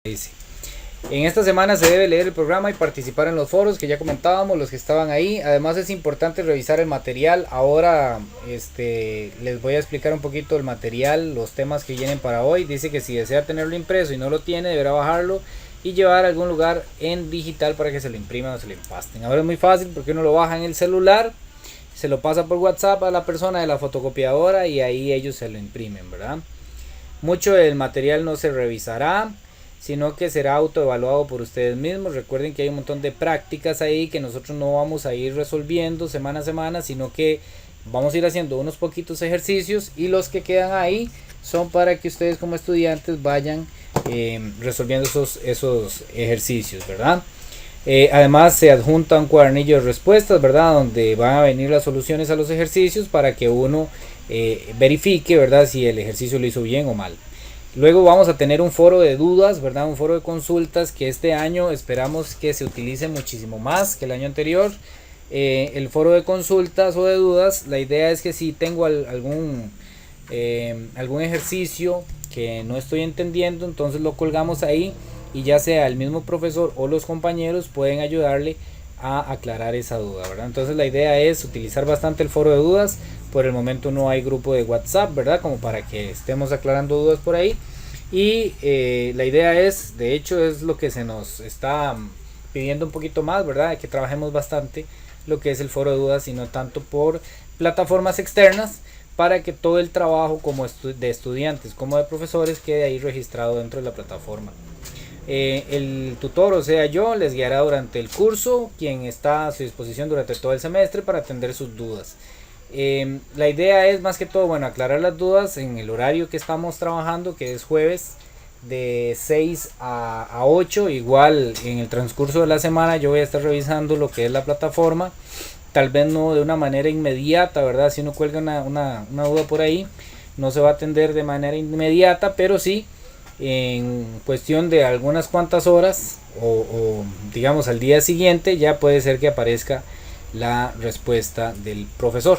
Dice, en esta semana se debe leer el programa y participar en los foros que ya comentábamos, los que estaban ahí. Además es importante revisar el material. Ahora les voy a explicar un poquito el material, los temas que vienen para hoy. Dice que si desea tenerlo impreso y no lo tiene, deberá bajarlo y llevar a algún lugar en digital para que se lo impriman o se lo empasten. Ahora es muy fácil porque uno lo baja en el celular, se lo pasa por WhatsApp a la persona de la fotocopiadora y ahí ellos se lo imprimen, ¿verdad? Mucho del material no se revisará, sino que será autoevaluado por ustedes mismos. Recuerden que hay un montón de prácticas ahí que nosotros no vamos a ir resolviendo semana a semana, sino que vamos a ir haciendo unos poquitos ejercicios y los que quedan ahí son para que ustedes como estudiantes vayan resolviendo esos ejercicios, ¿verdad? Además se adjunta un cuadernillo de respuestas, ¿verdad? Donde van a venir las soluciones a los ejercicios para que uno verifique, ¿verdad? Si el ejercicio lo hizo bien o mal. Luego vamos a tener un foro de dudas, ¿verdad? Un foro de consultas que este año esperamos que se utilice muchísimo más que el año anterior. El foro de consultas o de dudas, la idea es que si tengo algún ejercicio que no estoy entendiendo, entonces lo colgamos ahí y ya sea el mismo profesor o los compañeros pueden ayudarle a aclarar esa duda, ¿verdad? Entonces la idea es utilizar bastante el foro de dudas. Por el momento no hay grupo de WhatsApp, ¿verdad? Como para que estemos aclarando dudas por ahí. Y la idea es, de hecho es lo que se nos está pidiendo un poquito más, ¿verdad? Que trabajemos bastante lo que es el foro de dudas y no tanto por plataformas externas, para que todo el trabajo como de estudiantes como de profesores quede ahí registrado dentro de la plataforma. El tutor, o sea yo, les guiará durante el curso, quien está a su disposición durante todo el semestre para atender sus dudas. La idea es más que todo, bueno, aclarar las dudas en el horario que estamos trabajando, que es jueves de 6 a 8. Igual en el transcurso de la semana yo voy a estar revisando lo que es la plataforma, tal vez no de una manera inmediata, ¿verdad? Si uno cuelga una duda por ahí, no se va a atender de manera inmediata, pero sí en cuestión de algunas cuantas horas o digamos al día siguiente ya puede ser que aparezca la respuesta del profesor.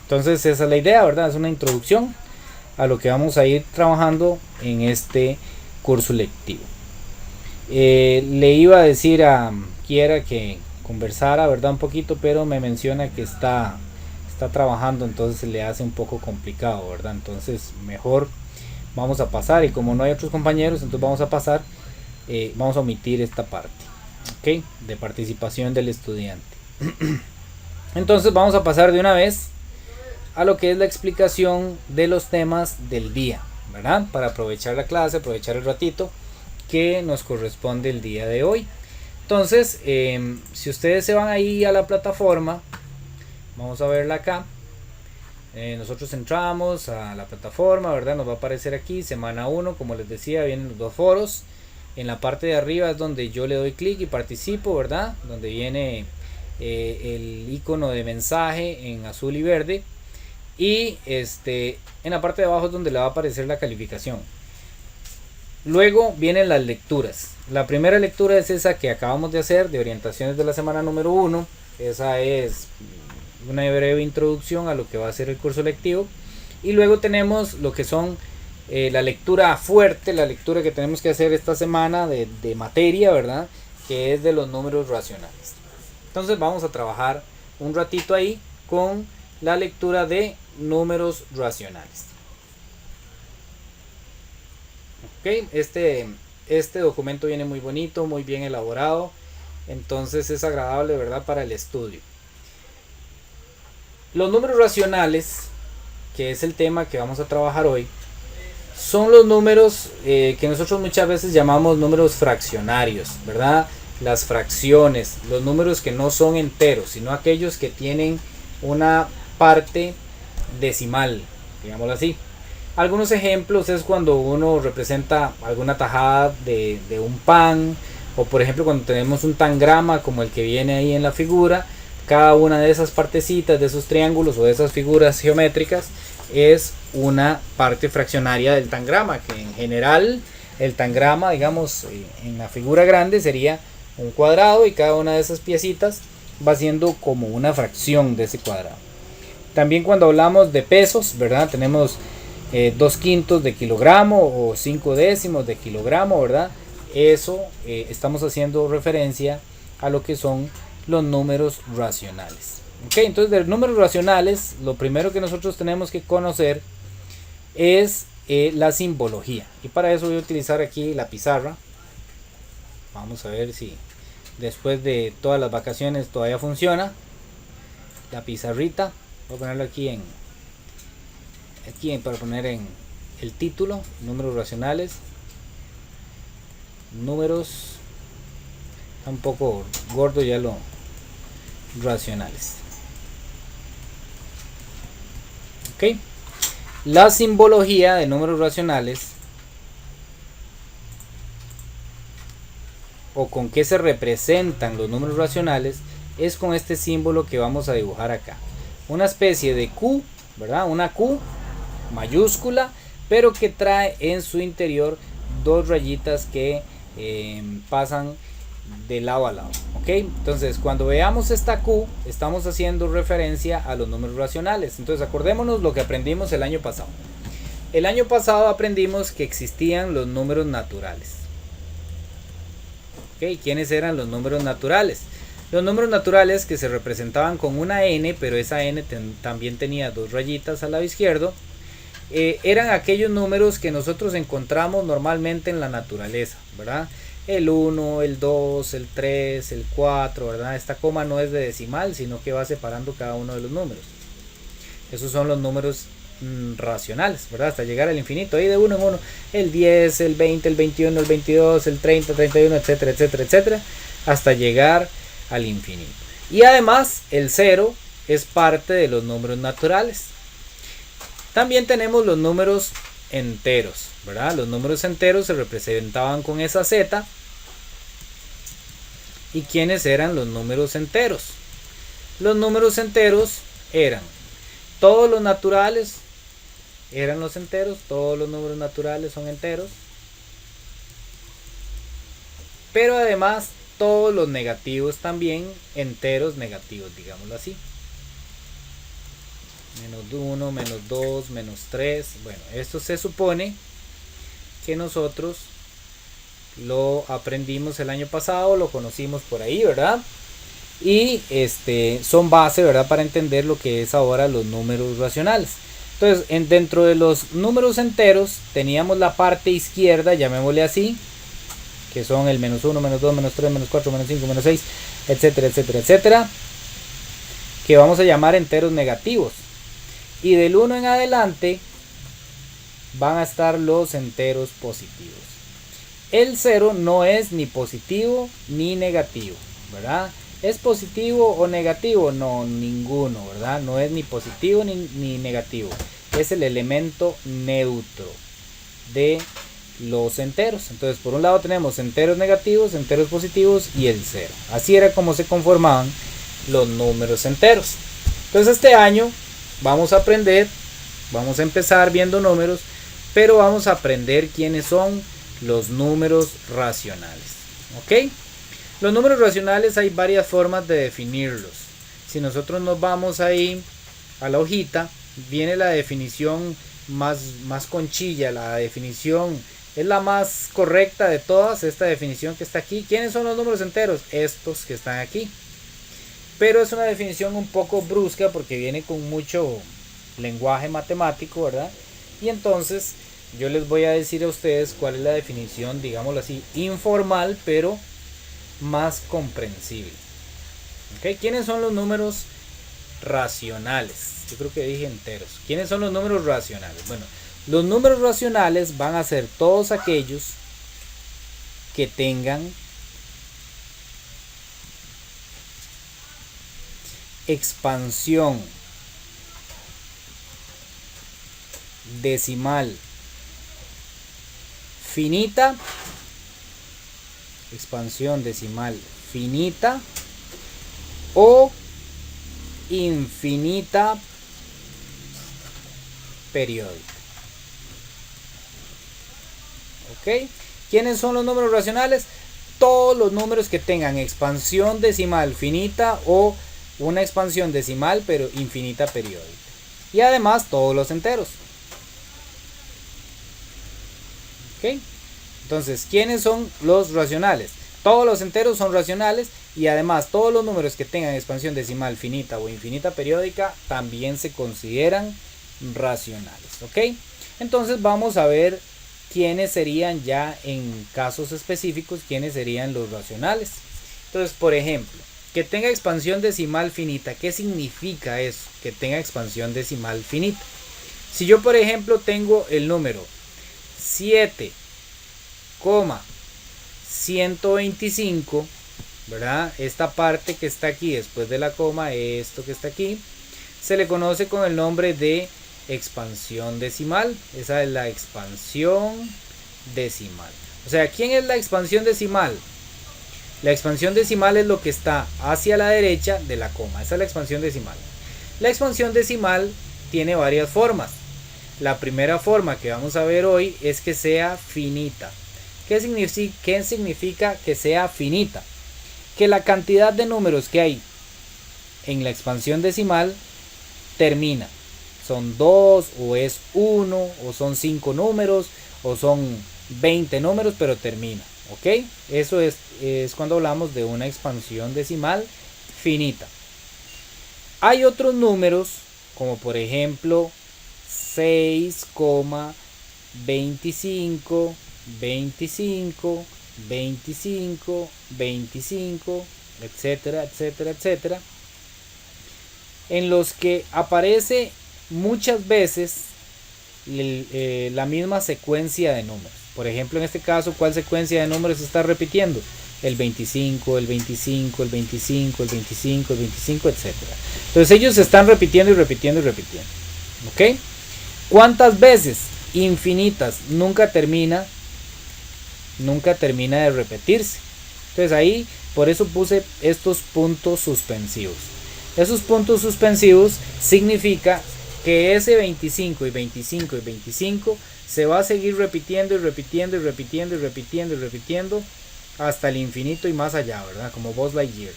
Entonces esa es la idea, ¿verdad? Es una introducción a lo que vamos a ir trabajando en este curso lectivo. Le iba a decir a Kiera que conversara, ¿verdad? Un poquito, pero me menciona que está trabajando, entonces se le hace un poco complicado, ¿verdad? Entonces mejor vamos a pasar, y como no hay otros compañeros, entonces vamos a pasar, vamos a omitir esta parte, ¿ok? De participación del estudiante. Entonces vamos a pasar de una vez a lo que es la explicación de los temas del día, ¿verdad? Para aprovechar la clase, aprovechar el ratito que nos corresponde el día de hoy. Entonces, si ustedes se van ahí a la plataforma, vamos a verla acá. Nosotros entramos a la plataforma, ¿verdad? Nos va a aparecer aquí, semana 1, como les decía, vienen los dos foros. En la parte de arriba es donde yo le doy clic y participo, ¿verdad? Donde viene el icono de mensaje en azul y verde. Y en la parte de abajo es donde le va a aparecer la calificación. Luego vienen las lecturas. La primera lectura es esa que acabamos de hacer, de orientaciones de la semana número 1. Esa es una breve introducción a lo que va a ser el curso lectivo. Y luego tenemos lo que son la lectura fuerte, la lectura que tenemos que hacer esta semana de materia, ¿verdad? Que es de los números racionales. Entonces vamos a trabajar un ratito ahí con la lectura de números racionales. Ok, este documento viene muy bonito, muy bien elaborado, entonces es agradable, ¿verdad? Para el estudio. Los números racionales, que es el tema que vamos a trabajar hoy, son los números que nosotros muchas veces llamamos números fraccionarios, ¿verdad? Las fracciones, los números que no son enteros, sino aquellos que tienen una parte decimal, digámoslo así. Algunos ejemplos es cuando uno representa alguna tajada de un pan, o por ejemplo cuando tenemos un tangrama como el que viene ahí en la figura. Cada una de esas partecitas, de esos triángulos o de esas figuras geométricas es una parte fraccionaria del tangrama, que en general el tangrama, digamos, en la figura grande sería un cuadrado y cada una de esas piecitas va siendo como una fracción de ese cuadrado. También cuando hablamos de pesos, ¿verdad? Tenemos 2/5 de kilogramo o 5 décimos de kilogramo, ¿verdad? eso estamos haciendo referencia a lo que son los números racionales. Ok, entonces de los números racionales, lo primero que nosotros tenemos que conocer es la simbología. Y para eso voy a utilizar aquí la pizarra. Vamos a ver si después de todas las vacaciones todavía funciona. La pizarrita. Voy a ponerlo aquí para poner en el título. Números racionales. Números. Está un poco gordo ya lo racionales. Ok. La simbología de números racionales, o con qué se representan los números racionales, es con este símbolo que vamos a dibujar acá. Una especie de Q, ¿verdad? Una Q mayúscula, pero que trae en su interior dos rayitas que pasan de lado a lado. ¿Ok? Entonces, cuando veamos esta Q, estamos haciendo referencia a los números racionales. Entonces, acordémonos lo que aprendimos el año pasado. El año pasado aprendimos que existían los números naturales. ¿Ok? ¿Quiénes eran los números naturales? Los números naturales que se representaban con una N, pero esa N también tenía dos rayitas al lado izquierdo, eran aquellos números que nosotros encontramos normalmente en la naturaleza, ¿verdad? El 1, el 2, el 3, el 4, ¿verdad? Esta coma no es de decimal, sino que va separando cada uno de los números. Esos son los números racionales, ¿verdad? Hasta llegar al infinito, ahí de uno en uno, el 10, el 20, el 21, el 22, el 30, 31, etcétera, etcétera, etcétera, hasta llegar al infinito. Y además, el 0 es parte de los números naturales. También tenemos los números enteros, ¿verdad? Los números enteros se representaban con esa Z. ¿Y quiénes eran los números enteros? Los números enteros eran todos los naturales, eran los enteros, todos los números naturales son enteros, pero además todos los negativos también, enteros negativos, digámoslo así. Menos 1, menos 2, menos 3. Bueno, esto se supone que nosotros lo aprendimos el año pasado, lo conocimos por ahí, ¿verdad? Y son base, ¿verdad? Para entender lo que es ahora los números racionales. Entonces, dentro de los números enteros teníamos la parte izquierda, llamémosle así, que son el menos 1, menos 2, menos 3, menos 4, menos 5, menos 6, etcétera, etcétera, etcétera, que vamos a llamar enteros negativos. Y del 1 en adelante van a estar los enteros positivos. El 0 no es ni positivo ni negativo, ¿verdad? ¿Es positivo o negativo? No, ninguno, ¿verdad? No es ni positivo ni negativo. Es el elemento neutro de los enteros. Entonces, por un lado tenemos enteros negativos, enteros positivos y el 0. Así era como se conformaban los números enteros. Entonces, este año vamos a aprender, vamos a empezar viendo números, pero vamos a aprender quiénes son los números racionales. ¿Ok? Los números racionales hay varias formas de definirlos. Si nosotros nos vamos ahí a la hojita, viene la definición más conchilla, la definición es la más correcta de todas, esta definición que está aquí. ¿Quiénes son los números enteros? Estos que están aquí. Pero es una definición un poco brusca porque viene con mucho lenguaje matemático, ¿verdad? Y entonces yo les voy a decir a ustedes cuál es la definición, digámoslo así, informal, pero más comprensible. ¿Okay? ¿Quiénes son los números racionales? Yo creo que dije enteros. ¿Quiénes son los números racionales? Bueno, los números racionales van a ser todos aquellos que tengan expansión decimal finita, expansión decimal finita o infinita periódica. ¿Ok? ¿Quiénes son los números racionales? Todos los números que tengan expansión decimal finita o una expansión decimal pero infinita periódica. Y además todos los enteros. ¿Ok? Entonces, ¿quiénes son los racionales? Todos los enteros son racionales y además todos los números que tengan expansión decimal finita o infinita periódica también se consideran racionales, ¿ok? Entonces vamos a ver quiénes serían ya en casos específicos, quiénes serían los racionales. Entonces, por ejemplo, que tenga expansión decimal finita. ¿Qué significa eso? Que tenga expansión decimal finita. Si yo, por ejemplo, tengo el número 7,125, ¿verdad? Esta parte que está aquí después de la coma, esto que está aquí, se le conoce con el nombre de expansión decimal. Esa es la expansión decimal. O sea, ¿quién es la expansión decimal? La expansión decimal es lo que está hacia la derecha de la coma. Esa es la expansión decimal. La expansión decimal tiene varias formas. La primera forma que vamos a ver hoy es que sea finita. ¿Qué significa que sea finita? Que la cantidad de números que hay en la expansión decimal termina. Son 2 o es 1 o son 5 números o son 20 números, pero termina. ¿Ok? Eso es cuando hablamos de una expansión decimal finita. Hay otros números, como por ejemplo 6,25, 25, 25, 25, etcétera, etcétera, etcétera, en los que aparece muchas veces la misma secuencia de números. Por ejemplo, en este caso, ¿cuál secuencia de números se está repitiendo? El 25, el 25, el 25, el 25, el 25, etc. Entonces ellos se están repitiendo y repitiendo y repitiendo. ¿Ok? ¿Cuántas veces? Infinitas. Nunca termina de repetirse. Entonces ahí, por eso puse estos puntos suspensivos. Esos puntos suspensivos significa que ese 25 y 25 y 25 se va a seguir repitiendo y repitiendo y repitiendo y repitiendo y repitiendo hasta el infinito y más allá, ¿verdad? Como Buzz Lightyear.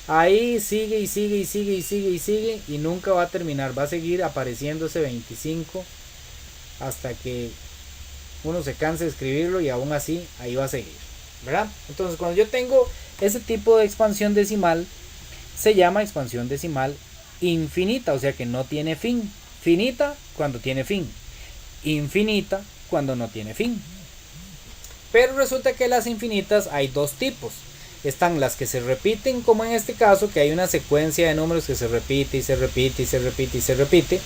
Ahí sigue y sigue y sigue y sigue y sigue y nunca va a terminar. Va a seguir apareciendo ese 25 hasta que uno se canse de escribirlo y aún así ahí va a seguir, ¿verdad? Entonces, cuando yo tengo ese tipo de expansión decimal, se llama expansión decimal infinita, o sea que no tiene fin. Finita cuando tiene fin, infinita cuando no tiene fin. Pero resulta que las infinitas hay dos tipos. Están las que se repiten, como en este caso, que hay una secuencia de números que se repite y se repite y se repite y se repite.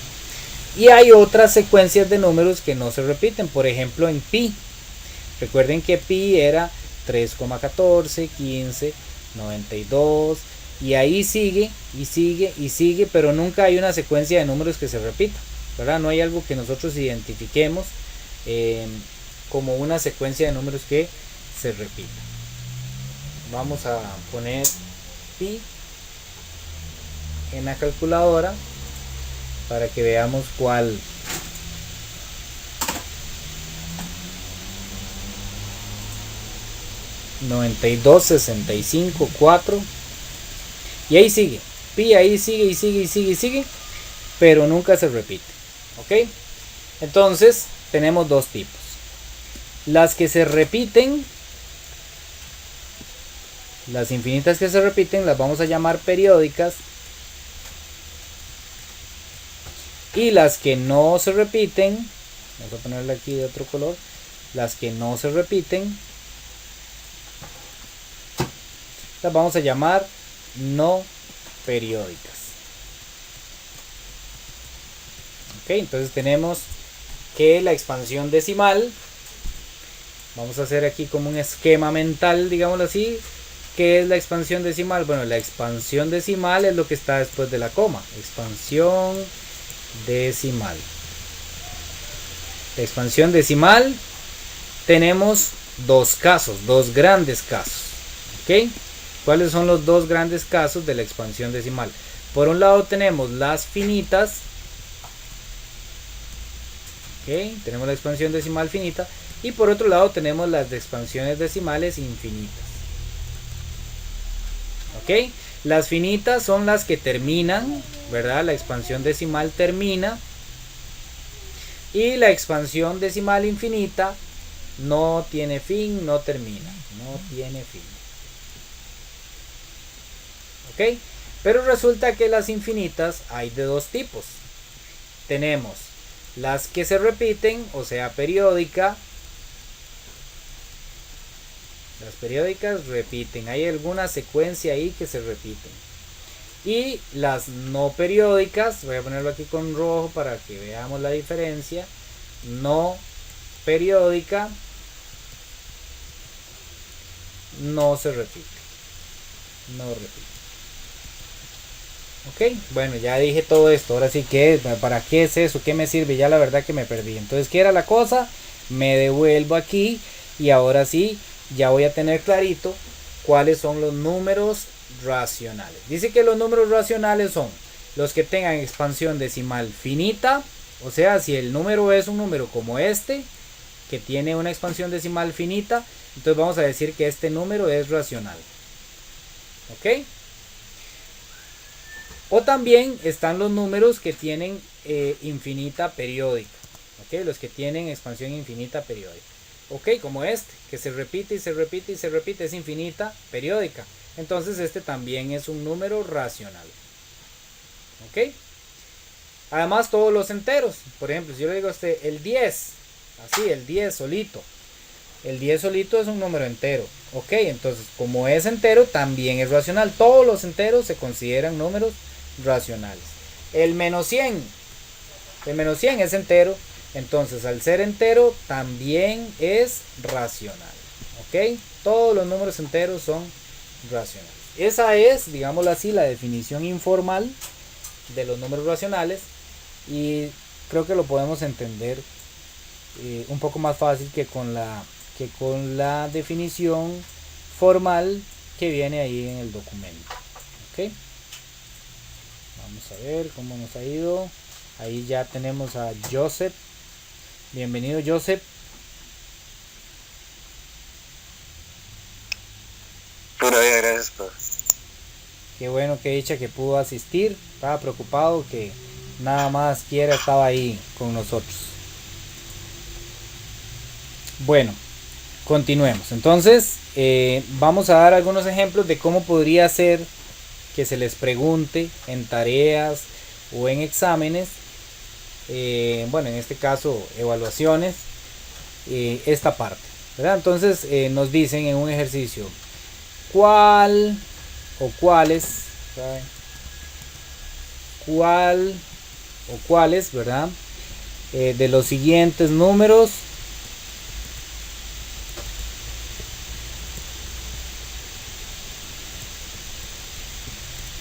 Y hay otras secuencias de números que no se repiten. Por ejemplo, en pi. Recuerden que pi era 3,14, 15, 92. Y ahí sigue y sigue y sigue, pero nunca hay una secuencia de números que se repita, ¿verdad? No hay algo que nosotros identifiquemos como una secuencia de números que se repita. Vamos a poner pi en la calculadora para que veamos cuál. $92,65,4 y ahí sigue, pi ahí sigue y sigue y sigue y sigue, pero nunca se repite. ¿Ok? Entonces tenemos dos tipos. Las que se repiten, las infinitas que se repiten, las vamos a llamar periódicas. Y las que no se repiten, vamos a ponerle aquí de otro color, las que no se repiten, las vamos a llamar no periódicas. Ok, entonces tenemos que la expansión decimal, vamos a hacer aquí como un esquema mental, digámoslo así. ¿Qué es la expansión decimal? Bueno, la expansión decimal es lo que está después de la coma. Expansión decimal. La expansión decimal tenemos dos casos, dos grandes casos. ¿Ok? ¿Cuáles son los dos grandes casos de la expansión decimal? Por un lado tenemos las finitas. ¿Ok? Tenemos la expansión decimal finita. Y por otro lado tenemos las expansiones decimales infinitas. ¿Ok? Las finitas son las que terminan, ¿verdad? La expansión decimal termina. Y la expansión decimal infinita no tiene fin, no termina, no tiene fin. ¿Ok? Pero resulta que las infinitas hay de dos tipos. Tenemos las que se repiten, o sea, periódica. Las periódicas repiten, hay alguna secuencia ahí que se repiten. Y las no periódicas, voy a ponerlo aquí con rojo para que veamos la diferencia. No periódica no se repite, no repite. Ok, bueno, ya dije todo esto. Ahora sí que, ¿para qué es eso? ¿Qué me sirve? Ya la verdad que me perdí. Entonces, ¿qué era la cosa? Me devuelvo aquí y ahora sí, ya voy a tener clarito cuáles son los números racionales. Dice que los números racionales son los que tengan expansión decimal finita. O sea, si el número es un número como este, que tiene una expansión decimal finita, entonces vamos a decir que este número es racional. ¿Ok? O también están los números que tienen infinita periódica. ¿Ok? Los que tienen expansión infinita periódica. ¿Ok? Como este, que se repite y se repite y se repite, es infinita periódica. Entonces este también es un número racional. ¿Ok? Además todos los enteros. Por ejemplo, si yo le digo a usted el 10, así, el 10 solito. El 10 solito es un número entero. Ok, entonces como es entero también es racional. Todos los enteros se consideran números racionales. El menos 100. El menos 100 es entero. Entonces al ser entero también es racional. Ok, todos los números enteros son racionales. Esa es, digámoslo así, la definición informal de los números racionales. Y creo que lo podemos entender un poco más fácil que con la definición formal que viene ahí en el documento. ¿Ok? Vamos a ver cómo nos ha ido. Ahí ya tenemos a Joseph. Bienvenido, Joseph. Pura vida, gracias, profe. Qué bueno, qué dicha que pudo asistir. Estaba preocupado que nada más quiera estaba ahí con nosotros. Bueno, continuemos. Entonces, vamos a dar algunos ejemplos de cómo podría ser que se les pregunte en tareas o en exámenes, bueno, en este caso evaluaciones, esta parte, ¿verdad? Entonces nos dicen en un ejercicio cuál o cuáles, ¿sabe? Cuál o cuáles, ¿verdad? De los siguientes números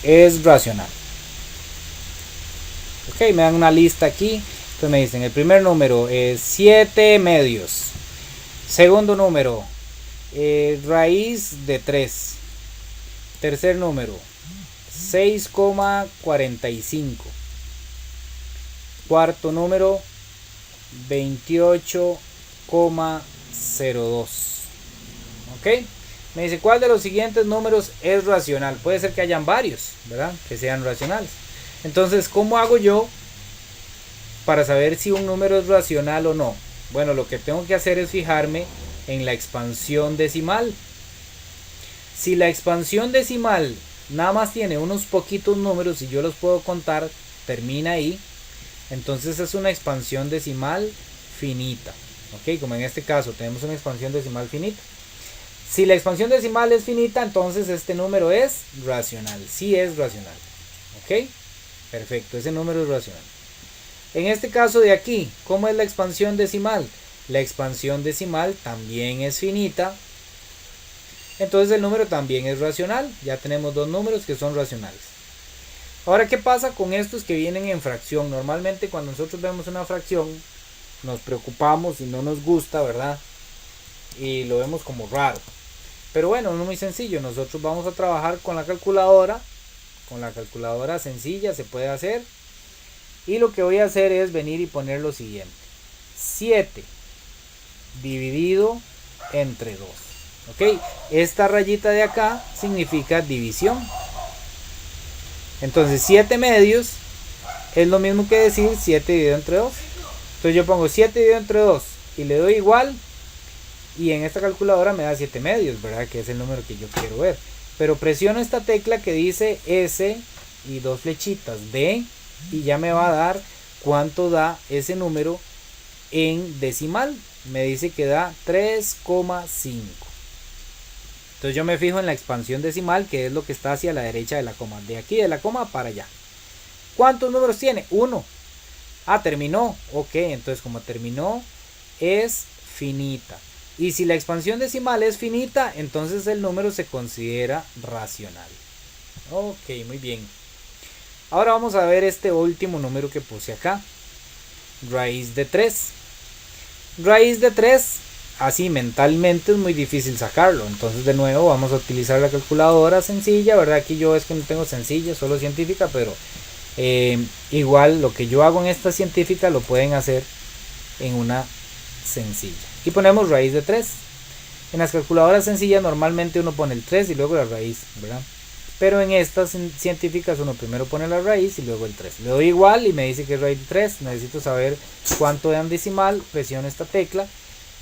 es racional. Ok, me dan una lista aquí. Entonces me dicen, el primer número es 7 medios. Segundo número, raíz de 3. Tercer número, 6,45. Cuarto número, 28,02. Ok. Me dice, ¿cuál de los siguientes números es racional? Puede ser que hayan varios, ¿verdad? Que sean racionales. Entonces, ¿cómo hago yo para saber si un número es racional o no? Bueno, lo que tengo que hacer es fijarme en la expansión decimal. Si la expansión decimal nada más tiene unos poquitos números y yo los puedo contar, termina ahí, entonces es una expansión decimal finita. Ok, como en este caso tenemos una expansión decimal finita. Si la expansión decimal es finita, entonces este número es racional. Sí es racional. ¿Ok? Perfecto, ese número es racional. En este caso de aquí, ¿cómo es la expansión decimal? La expansión decimal también es finita. Entonces el número también es racional. Ya tenemos dos números que son racionales. Ahora, ¿qué pasa con estos que vienen en fracción? Normalmente cuando nosotros vemos una fracción, nos preocupamos y no nos gusta, ¿verdad? Y lo vemos como raro. Pero bueno, no es muy sencillo. Nosotros vamos a trabajar con la calculadora. Con la calculadora sencilla se puede hacer. Y lo que voy a hacer es venir y poner lo siguiente. 7 dividido entre 2. ¿Ok? Esta rayita de acá significa división. Entonces 7 medios es lo mismo que decir 7 dividido entre 2. Entonces yo pongo 7 dividido entre 2 y le doy igual. y en esta calculadora me da 7 medios, ¿verdad? Que es el número que yo quiero ver. Pero presiono esta tecla que dice S y dos flechitas D y ya me va a dar cuánto da ese número en decimal. Me dice que da 3,5. Entonces yo me fijo en la expansión decimal, que es lo que está hacia la derecha de la coma. De aquí de la coma para allá. ¿Cuántos números tiene? 1. Ah, terminó. Ok, entonces como terminó es finita. Y si la expansión decimal es finita, entonces el número se considera racional. Ok, muy bien. Ahora vamos a ver este último número que puse acá. Raíz de 3. Raíz de 3, así mentalmente es muy difícil sacarlo. Entonces de nuevo vamos a utilizar la calculadora sencilla, ¿verdad? Aquí yo es que no tengo sencilla, solo científica, pero igual lo que yo hago en esta científica lo pueden hacer en una sencilla. Aquí ponemos raíz de 3. En las calculadoras sencillas normalmente uno pone el 3 y luego la raíz, ¿verdad? Pero en estas científicas uno primero pone la raíz y luego el 3. Le doy igual y me dice que es raíz de 3. Necesito saber cuánto da en decimal. Presiono esta tecla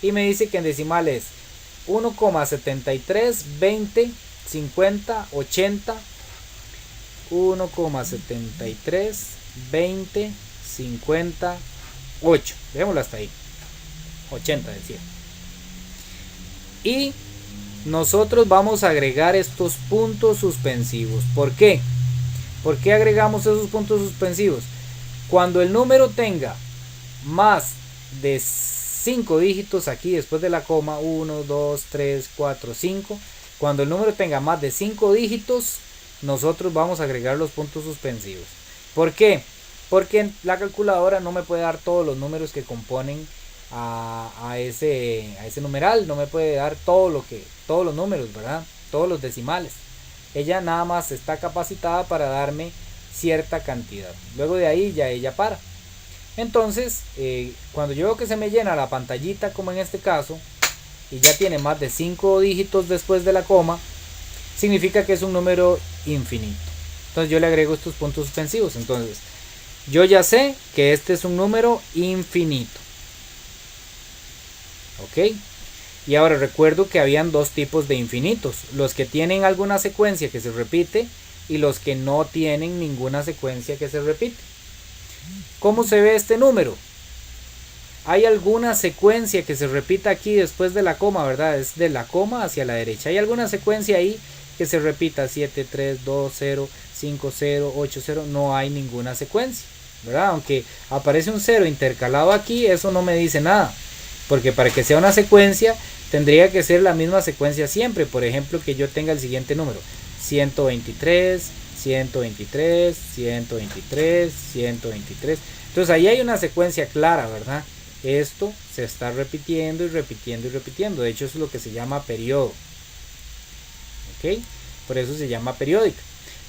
y me dice que en decimal es 1,73, 20, 50, 80. 1,73, 20, 50, 8. Dejémoslo hasta ahí. 80 decía. Y nosotros vamos a agregar estos puntos suspensivos. ¿Por qué? ¿Por qué agregamos esos puntos suspensivos? Cuando el número tenga más de 5 dígitos aquí después de la coma, 1, 2, 3, 4, 5. Cuando el número tenga más de 5 dígitos, nosotros vamos a agregar los puntos suspensivos. ¿Por qué? Porque la calculadora no me puede dar todos los números que componen a ese numeral. No me puede dar todos los números, ¿verdad? Todos los decimales. Ella nada más está capacitada para darme cierta cantidad. Luego de ahí ya ella para. Entonces, cuando yo veo que se me llena la pantallita, como en este caso, y ya tiene más de 5 dígitos después de la coma, significa que es un número infinito. Entonces yo le agrego estos puntos suspensivos. Entonces yo ya sé que este es un número infinito. Ok. Y ahora recuerdo que habían dos tipos de infinitos. Los que tienen alguna secuencia que se repite y los que no tienen ninguna secuencia que se repite. ¿Cómo se ve este número? Hay alguna secuencia que se repita aquí después de la coma, ¿verdad? Es de la coma hacia la derecha. Hay alguna secuencia ahí que se repita 7, 3, 2, 0, 5, 0, 8, 0. No hay ninguna secuencia, ¿verdad? Aunque aparece un 0 intercalado aquí, eso no me dice nada. Porque para que sea una secuencia, tendría que ser la misma secuencia siempre. Por ejemplo, que yo tenga el siguiente número. 123, 123, 123, 123. Entonces ahí hay una secuencia clara, ¿verdad? Esto se está repitiendo y repitiendo y repitiendo. De hecho, eso es lo que se llama periodo. ¿Ok? Por eso se llama periódica.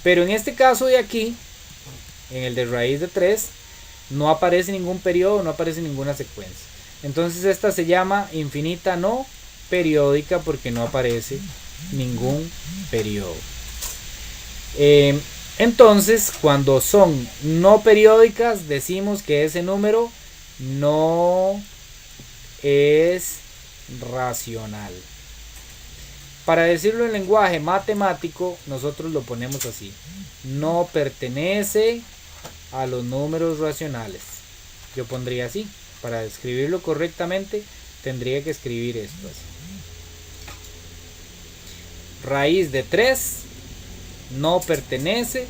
Pero en este caso de aquí, en el de raíz de 3, no aparece ningún periodo, no aparece ninguna secuencia. Entonces esta se llama infinita no periódica porque no aparece ningún periodo. Entonces, cuando son no periódicas, decimos que ese número no es racional. Para decirlo en lenguaje matemático, nosotros lo ponemos así: no pertenece a los números racionales. Yo pondría así. Para escribirlo correctamente, tendría que escribir esto así. Raíz de 3 no pertenece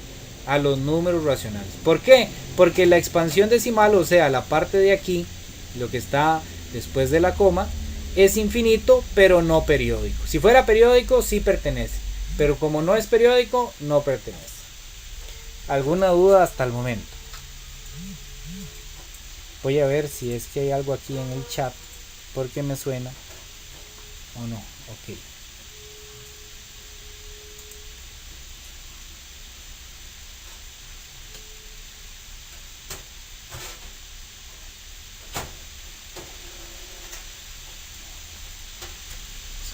a los números racionales. ¿Por qué? Porque la expansión decimal, o sea, la parte de aquí, lo que está después de la coma, es infinito, pero no periódico. Si fuera periódico, sí pertenece, pero como no es periódico, no pertenece. ¿Alguna duda hasta el momento? Voy a ver si es que hay algo aquí en el chat, porque me suena o no. Ok.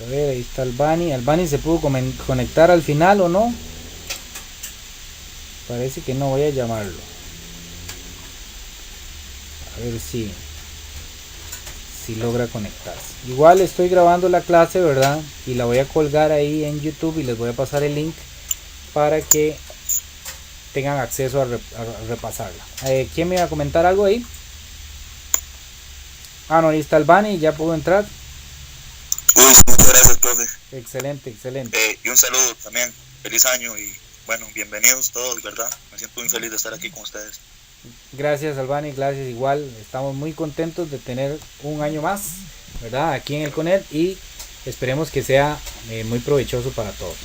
A ver, ahí está Albani. Albani se pudo conectar al final o no. Parece que no, voy a llamarlo. A ver si si logra conectarse. Igual estoy grabando la clase, ¿verdad? Y la voy a colgar ahí en YouTube y les voy a pasar el link para que tengan acceso a repasarla. ¿Quién me iba a comentar algo ahí? Ah, no, ahí está el Bani, ya pudo entrar. Uy, muchas gracias, profe. Excelente, excelente. Y un saludo también. Feliz año y bueno, bienvenidos todos, ¿verdad? Me siento muy feliz de estar aquí con ustedes. Gracias, Albani, gracias igual. Estamos muy contentos de tener un año más, ¿verdad? Aquí en el CONET y esperemos que sea muy provechoso para todos.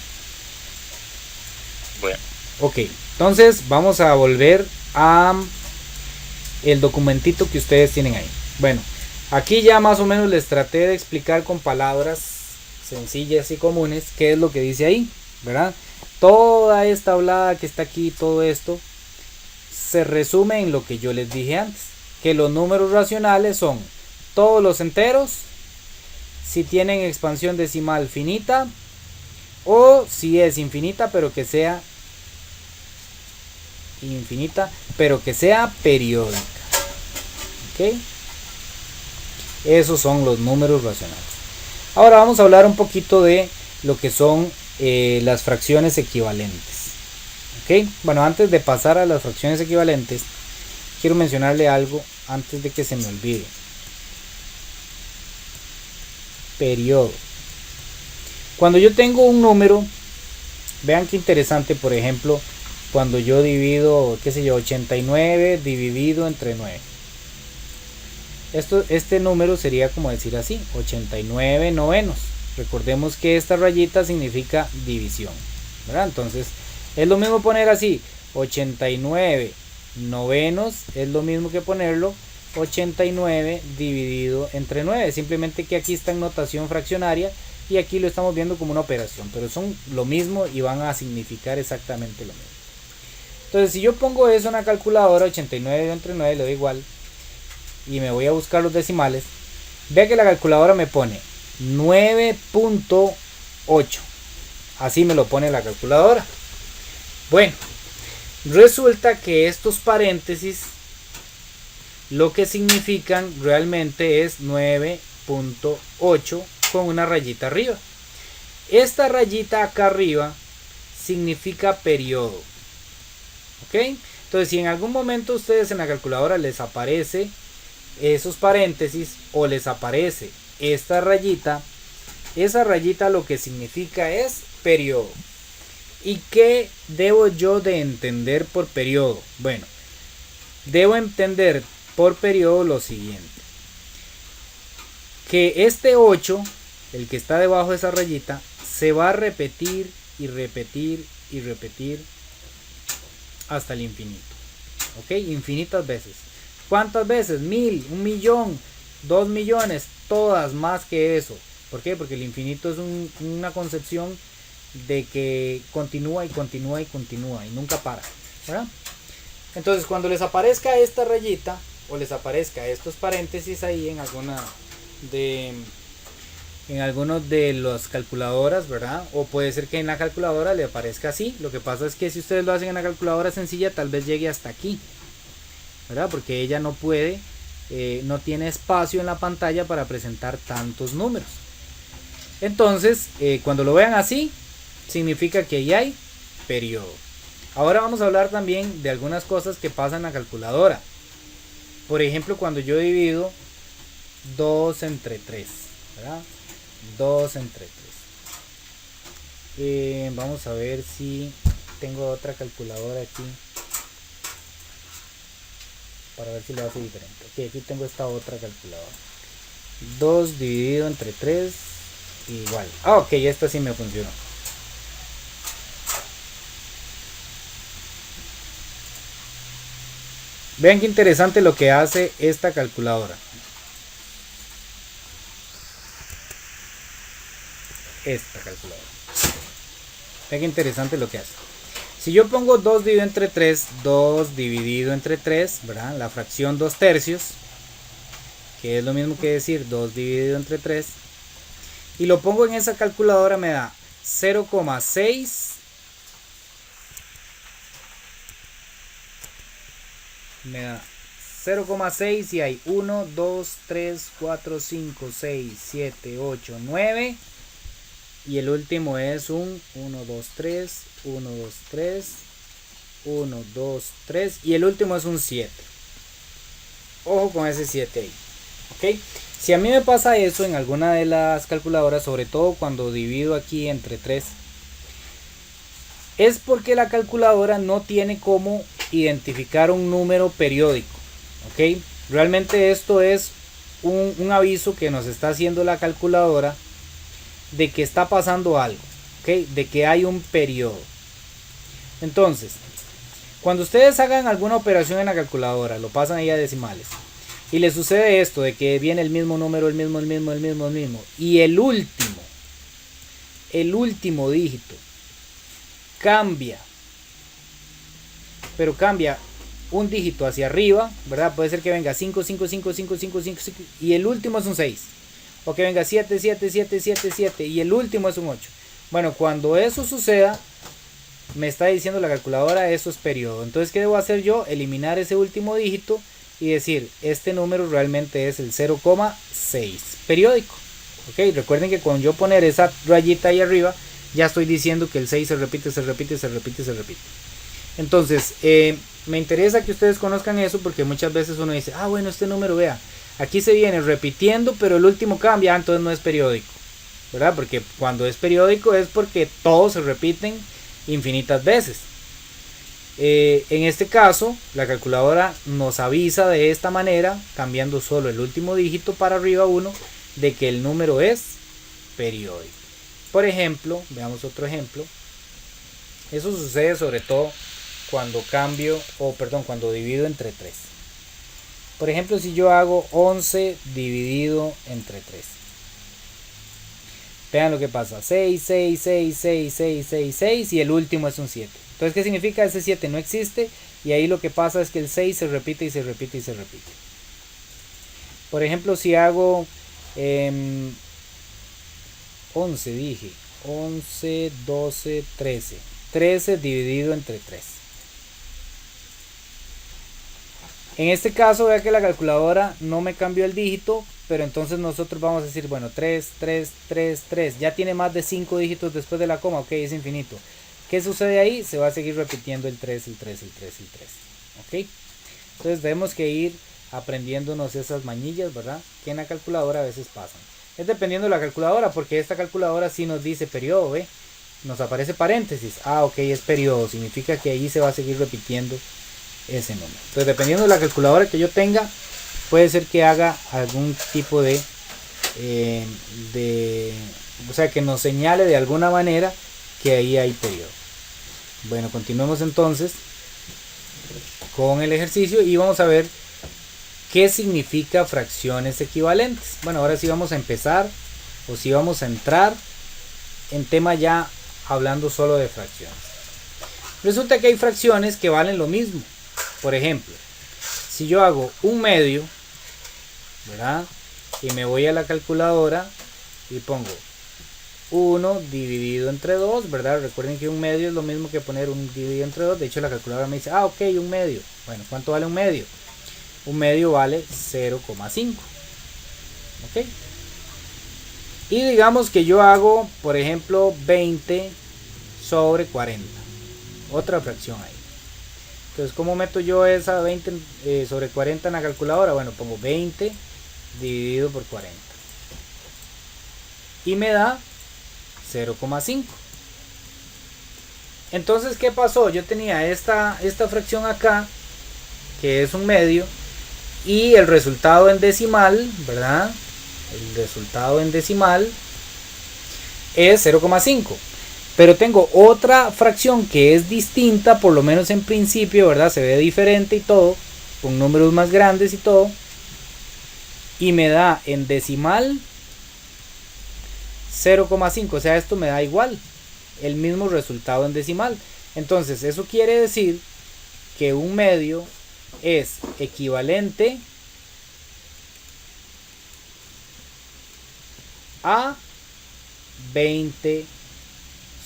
Bueno. Ok, entonces vamos a volver a el documentito que ustedes tienen ahí. Bueno, aquí ya más o menos les traté de explicar con palabras sencillas y comunes qué es lo que dice ahí, ¿verdad? Toda esta hablada que está aquí, todo esto se resume en lo que yo les dije antes, que los números racionales son todos los enteros, si tienen expansión decimal finita o si es infinita pero que sea periódica. ¿Ok? Esos son los números racionales. Ahora vamos a hablar un poquito de lo que son las fracciones equivalentes. ¿Ok? Bueno, antes de pasar a las fracciones equivalentes, quiero mencionarle algo antes de que se me olvide. Periodo. Cuando yo tengo un número, vean qué interesante, por ejemplo, cuando yo divido, qué sé yo, 89 dividido entre 9. Este número sería como decir así, 89 novenos. Recordemos que esta rayita significa división, ¿verdad? Entonces, es lo mismo poner así, 89 novenos, es lo mismo que ponerlo 89 dividido entre 9. Simplemente que aquí está en notación fraccionaria y aquí lo estamos viendo como una operación, pero son lo mismo y van a significar exactamente lo mismo. Entonces, si yo pongo eso en la calculadora, 89 entre 9 le doy igual, y me voy a buscar los decimales, vea que la calculadora me pone 9.8. Así me lo pone la calculadora. Bueno, resulta que estos paréntesis lo que significan realmente es 9.8 con una rayita arriba. Esta rayita acá arriba significa periodo. ¿Ok? Entonces, si en algún momento ustedes en la calculadora les aparece esos paréntesis o les aparece esta rayita, esa rayita lo que significa es periodo. ¿Y qué debo yo de entender por periodo? Bueno, debo entender por periodo lo siguiente: que este 8, el que está debajo de esa rayita, se va a repetir y repetir y repetir hasta el infinito. ¿Ok? Infinitas veces. ¿Cuántas veces? 1000, 1.000.000, 2.000.000, todas más que eso. ¿Por qué? Porque el infinito es una concepción de que continúa y continúa y continúa y nunca para, ¿verdad? Entonces, cuando les aparezca esta rayita o les aparezca estos paréntesis ahí en algunos de las calculadoras, ¿verdad? O puede ser que en la calculadora le aparezca así. Lo que pasa es que si ustedes lo hacen en la calculadora sencilla, tal vez llegue hasta aquí, ¿verdad? Porque ella no puede, no tiene espacio en la pantalla para presentar tantos números. Entonces, cuando lo vean así, significa que ahí hay periodo. Ahora vamos a hablar también de algunas cosas que pasan en la calculadora. Por ejemplo, cuando yo divido 2 entre 3, ¿verdad? 2 entre 3. Vamos a ver si tengo otra calculadora aquí para ver si lo hace diferente. Ok, aquí tengo esta otra calculadora. 2 dividido entre 3 igual. Ah, ok, esta sí me funcionó. Vean qué interesante lo que hace esta calculadora. Esta calculadora. Vean qué interesante lo que hace. Si yo pongo 2 dividido entre 3, 2 dividido entre 3, ¿verdad? La fracción 2 tercios, que es lo mismo que decir 2 dividido entre 3, y lo pongo en esa calculadora, me da 0,6, me da 0,6 y hay 1, 2, 3, 4, 5, 6, 7, 8, 9. Y el último es un 1, 2, 3, 1, 2, 3, 1, 2, 3. Y el último es un 7. Ojo con ese 7 ahí. ¿Ok? Si a mí me pasa eso en alguna de las calculadoras, sobre todo cuando divido aquí entre 3, es porque la calculadora no tiene cómo identificar un número periódico. ¿Ok? Realmente esto es un aviso que nos está haciendo la calculadora de que está pasando algo. ¿Ok? De que hay un periodo. Entonces, cuando ustedes hagan alguna operación en la calculadora, lo pasan ahí a decimales, y le sucede esto de que viene el mismo número, el mismo, y el último dígito cambia, pero cambia un dígito hacia arriba, ¿verdad? Puede ser que venga 5, 5, 5, 5, 5, 5, 5 y el último es un 6, o que venga 7, 7, 7, 7, 7 y el último es un 8. Bueno, cuando eso suceda, me está diciendo la calculadora, eso es periodo. Entonces, ¿qué debo hacer yo? Eliminar ese último dígito y decir, este número realmente es el 0,6 periódico. Ok, recuerden que con yo poner esa rayita ahí arriba, ya estoy diciendo que el 6 se repite, se repite, se repite, se repite. Entonces, me interesa que ustedes conozcan eso, porque muchas veces uno dice, ah, bueno, este número, vea, aquí se viene repitiendo, pero el último cambia, entonces no es periódico, ¿verdad? Porque cuando es periódico es porque todos se repiten infinitas veces. En este caso, la calculadora nos avisa de esta manera, cambiando solo el último dígito para arriba 1, de que el número es periódico. Por ejemplo, veamos otro ejemplo. Eso sucede sobre todo cuando cuando divido entre 3. Por ejemplo, si yo hago 11 dividido entre 3. Vean lo que pasa. 6, 6, 6, 6, 6, 6, 6 y el último es un 7. Entonces, ¿qué significa? Ese 7 no existe y ahí lo que pasa es que el 6 se repite y se repite y se repite. Por ejemplo, si hago 11, dije 11, 12, 13. 13 dividido entre 3. En este caso, vea que la calculadora no me cambió el dígito, pero entonces nosotros vamos a decir, bueno, 3, 3, 3, 3. Ya tiene más de 5 dígitos después de la coma, ok, es infinito. ¿Qué sucede ahí? Se va a seguir repitiendo el 3, el 3, el 3, el 3. ¿Ok? Entonces debemos que ir aprendiéndonos esas mañillas, ¿verdad? Que en la calculadora a veces pasan. Es dependiendo de la calculadora, porque esta calculadora sí nos dice periodo, ¿ve? Nos aparece paréntesis. Ah, ok, es periodo. Significa que ahí se va a seguir repitiendo ese número. Entonces, dependiendo de la calculadora que yo tenga, puede ser que haga algún tipo o sea, que nos señale de alguna manera que ahí hay periodo. Bueno, continuemos entonces con el ejercicio y vamos a ver qué significa fracciones equivalentes. Bueno, ahora sí vamos a empezar, o sí vamos a entrar en tema ya hablando solo de fracciones. Resulta que hay fracciones que valen lo mismo. Por ejemplo, si yo hago un medio, ¿verdad? Y me voy a la calculadora y pongo 1 dividido entre 2, ¿verdad? Recuerden que un medio es lo mismo que poner 1 dividido entre 2. De hecho, la calculadora me dice, ah, ok, un medio. Bueno, ¿cuánto vale un medio? Un medio vale 0,5. ¿Ok? Y digamos que yo hago, por ejemplo, 20 sobre 40. Otra fracción ahí. Entonces, ¿cómo meto yo esa 20 sobre 40 en la calculadora? Bueno, pongo 20 dividido por 40. Y me da 0,5. Entonces, ¿qué pasó? Yo tenía esta fracción acá, que es un medio, y el resultado en decimal, ¿verdad? El resultado en decimal es 0,5. Pero tengo otra fracción que es distinta, por lo menos en principio, ¿verdad? Se ve diferente y todo, con números más grandes y todo. Y me da en decimal 0,5. O sea, esto me da igual, el mismo resultado en decimal. Entonces, eso quiere decir que un medio es equivalente a 20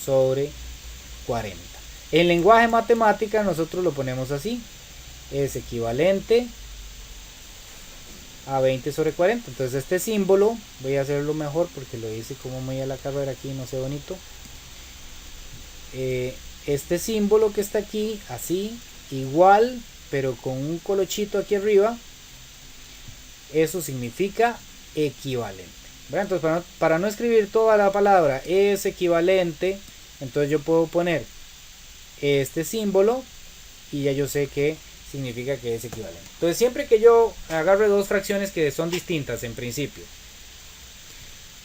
sobre 40. En lenguaje matemática nosotros lo ponemos así: es equivalente a 20 sobre 40. Entonces este símbolo, voy a hacerlo mejor porque lo hice como muy a la carrera aquí, no sé bonito. Este símbolo que está aquí, así, igual, pero con un colochito aquí arriba, eso significa equivalente. ¿Verdad? Entonces para no escribir toda la palabra es equivalente, entonces yo puedo poner este símbolo y ya yo sé que significa que es equivalente. Entonces siempre que yo agarre dos fracciones que son distintas en principio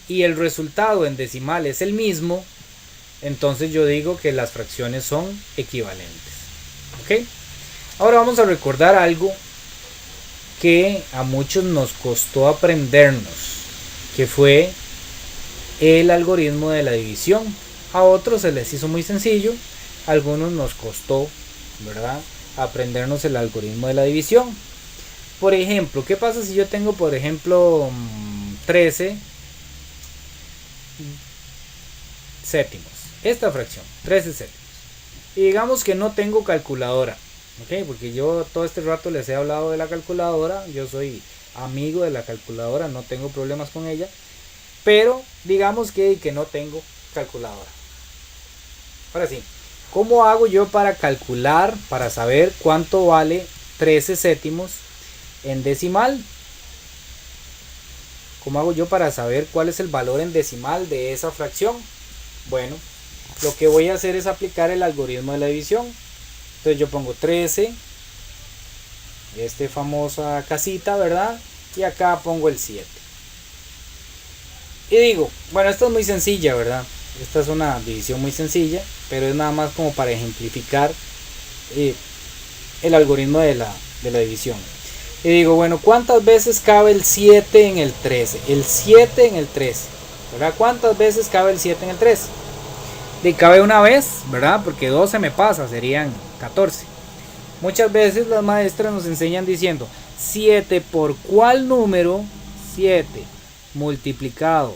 y el resultado en decimal es el mismo, entonces yo digo que las fracciones son equivalentes. ¿Ok? Ahora vamos a recordar algo que a muchos nos costó aprendernos, que fue el algoritmo de la división. A otros se les hizo muy sencillo, a algunos nos costó, ¿verdad?, aprendernos el algoritmo de la división. Por ejemplo, ¿qué pasa si yo tengo, por ejemplo, 13 séptimos? Esta fracción, 13 séptimos. Y digamos que no tengo calculadora, ¿ok? Porque yo todo este rato les he hablado de la calculadora, yo soy amigo de la calculadora, no tengo problemas con ella, pero digamos que no tengo calculadora. Ahora sí, ¿cómo hago yo para calcular, para saber cuánto vale 13 séptimos en decimal? ¿Cómo hago yo para saber cuál es el valor en decimal de esa fracción? Bueno, lo que voy a hacer es aplicar el algoritmo de la división. Entonces yo pongo 13, famosa casita, ¿verdad? Y acá pongo el 7. Y digo, bueno, esto es muy sencilla, ¿verdad? Esta es una división muy sencilla, pero es nada más como para ejemplificar el algoritmo de la división. Y digo, bueno, ¿cuántas veces cabe el 7 en el 13? El 7 en el 13, ¿verdad? ¿Cuántas veces cabe el 7 en el 13? Y cabe una vez, ¿verdad? Porque 2 se me pasa, serían 14. Muchas veces las maestras nos enseñan diciendo 7 por cuál número, 7 multiplicado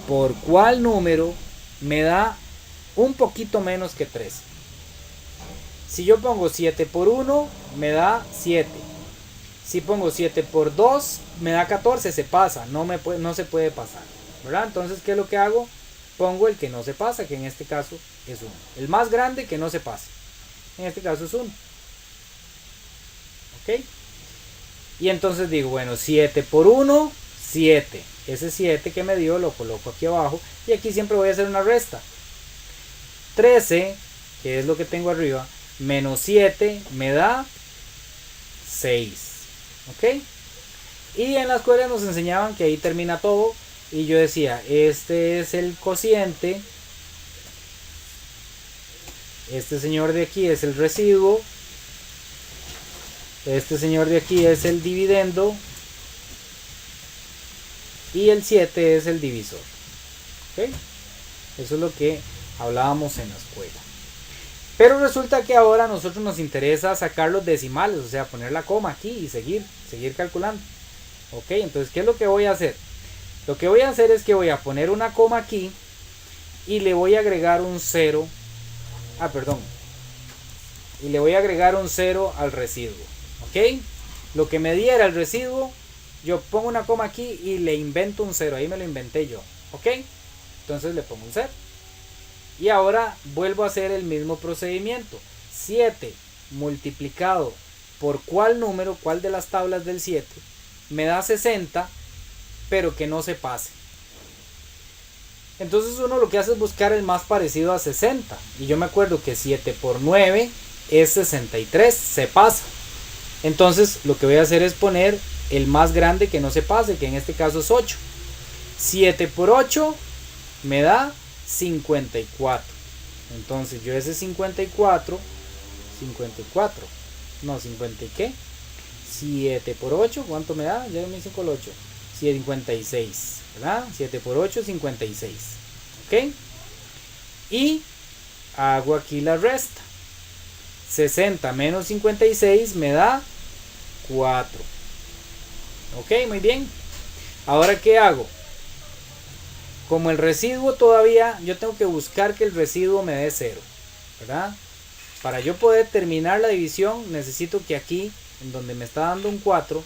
por cuál número me da un poquito menos que 13. Si yo pongo 7 por 1 me da 7. Si pongo 7 por 2 me da 14, se pasa, no se puede pasar, ¿verdad? Entonces, ¿qué es lo que hago? Pongo el que no se pasa, que en este caso es 1. El más grande que no se pase, en este caso es 1. ¿Ok? Y entonces digo, bueno, 7 por 1, 7. Ese 7 que me dio lo coloco aquí abajo y aquí siempre voy a hacer una resta. 13, que es lo que tengo arriba, menos 7 me da 6. ¿Ok? Y en la escuela nos enseñaban que ahí termina todo y yo decía, este es el cociente, este señor de aquí es el residuo, este señor de aquí es el dividendo y el 7 es el divisor. ¿Okay? Eso es lo que hablábamos en la escuela. Pero resulta que ahora a nosotros nos interesa sacar los decimales, o sea, poner la coma aquí y seguir calculando. ¿Ok? Entonces, ¿qué es lo que voy a hacer? Lo que voy a hacer es que voy a poner una coma aquí y le voy a agregar un 0. Y le voy a agregar un 0 al residuo. ¿Ok? Lo que me diera el residuo, yo pongo una coma aquí y le invento un 0. Ahí me lo inventé yo. ¿Ok? Entonces le pongo un 0. Y ahora vuelvo a hacer el mismo procedimiento. 7 multiplicado por cuál número, cuál de las tablas del 7, me da 60, pero que no se pase. Entonces uno lo que hace es buscar el más parecido a 60. Y yo me acuerdo que 7 por 9 es 63, se pasa. Entonces lo que voy a hacer es poner el más grande que no se pase, que en este caso es 8. 7 por 8 me da 54. Entonces yo ese 54, no, 50 y qué, 7 por 8, ¿cuánto me da? Ya me hice con el 8, 56, ¿verdad? 7 por 8, 56. ¿Ok? Y hago aquí la resta. 60 menos 56 me da 4. ¿Ok? Muy bien. Ahora, ¿qué hago? Como el residuo todavía, yo tengo que buscar que el residuo me dé 0, ¿verdad? Para yo poder terminar la división, necesito que aquí, en donde me está dando un 4,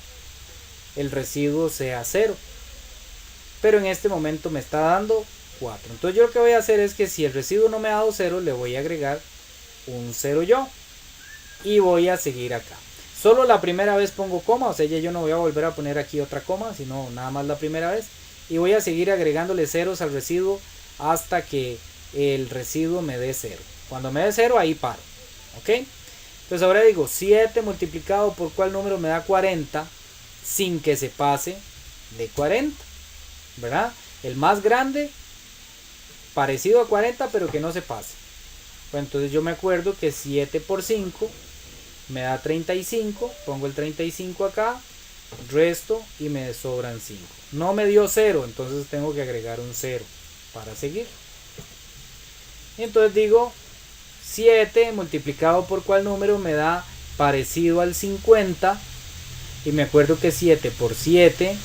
el residuo sea 0. Pero en este momento me está dando 4. Entonces yo lo que voy a hacer es que si el residuo no me ha dado 0, le voy a agregar un 0 yo. Y voy a seguir acá. Solo la primera vez pongo coma, o sea, ya yo no voy a volver a poner aquí otra coma, sino nada más la primera vez. Y voy a seguir agregándole ceros al residuo hasta que el residuo me dé 0. Cuando me dé 0, ahí paro. ¿Ok? Entonces ahora digo 7 multiplicado por cuál número me da 40 sin que se pase de 40. ¿Verdad? El más grande, parecido a 40, pero que no se pase. Pues entonces yo me acuerdo que 7 por 5 me da 35. Pongo el 35 acá, resto y me sobran 5. No me dio 0, entonces tengo que agregar un 0 para seguir. Y entonces digo 7 multiplicado por cuál número me da parecido al 50. Y me acuerdo que 7 por 7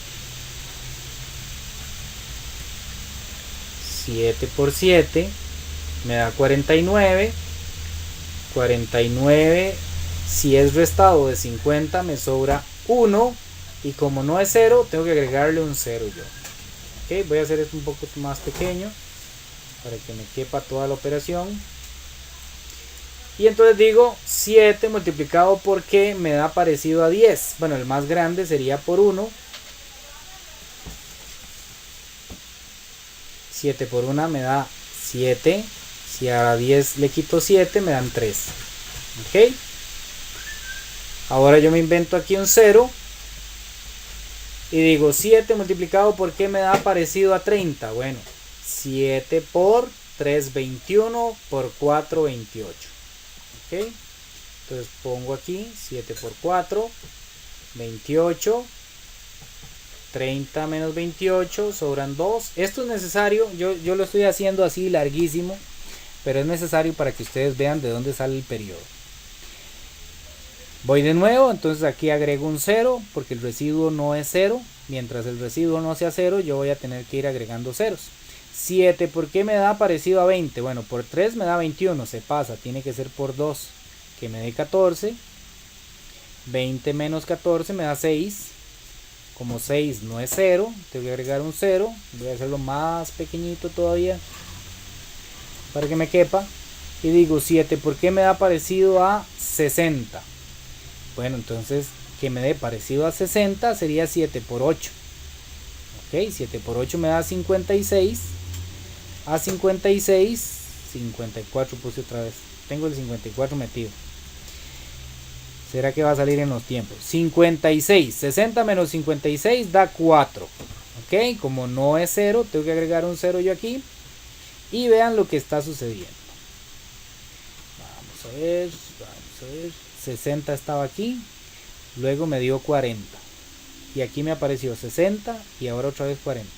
me da 49. 49, si es restado de 50 me sobra 1. Y como no es 0, tengo que agregarle un 0 yo. Ok, voy a hacer esto un poco más pequeño para que me quepa toda la operación. Y entonces digo 7 multiplicado por qué me da parecido a 10. Bueno, el más grande sería por 1. 7 por 1 me da 7. Si a 10 le quito 7 me dan 3. Ok. Ahora yo me invento aquí un 0. Y digo 7 multiplicado por qué me da parecido a 30. Bueno, 7 por 3, 21 por 4, 28. Ok. Entonces pongo aquí 7 por 4, 28. 30 menos 28 sobran 2. Esto es necesario, yo lo estoy haciendo así larguísimo, pero es necesario para que ustedes vean de dónde sale el periodo. Voy de nuevo, entonces aquí agrego un 0 porque el residuo no es 0. Mientras el residuo no sea 0, yo voy a tener que ir agregando ceros. 7, ¿por qué me da parecido a 20? Bueno, por 3 me da 21, se pasa, tiene que ser por 2, que me dé 14. 20 menos 14 me da 6. Como 6 no es 0, tengo que agregar un 0. Voy a hacerlo más pequeñito todavía para que me quepa. Y digo 7, ¿por qué me da parecido a 60? Bueno, entonces que me dé parecido a 60 sería 7 por 8. Ok, 7 por 8 me da 56. A 56, 54 puse otra vez. Tengo el 54 metido. ¿Será que va a salir en los tiempos? 56, 60 menos 56 da 4. Ok, como no es 0, tengo que agregar un 0 yo aquí. Y vean lo que está sucediendo. Vamos a ver. 60 estaba aquí. Luego me dio 40. Y aquí me apareció 60 y ahora otra vez 40.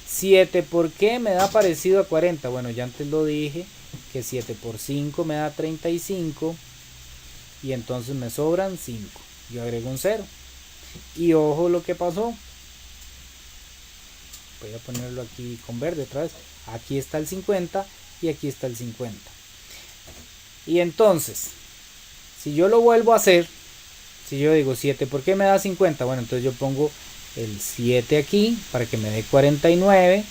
7 por qué me da parecido a 40. Bueno, ya antes lo dije, que 7 por 5 me da 35. Y entonces me sobran 5. Yo agrego un 0. Y ojo lo que pasó. Voy a ponerlo aquí con verde otra vez. Aquí está el 50 y aquí está el 50. Y entonces, si yo lo vuelvo a hacer, si yo digo 7, ¿por qué me da 50? Bueno, entonces yo pongo el 7 aquí para que me dé 49.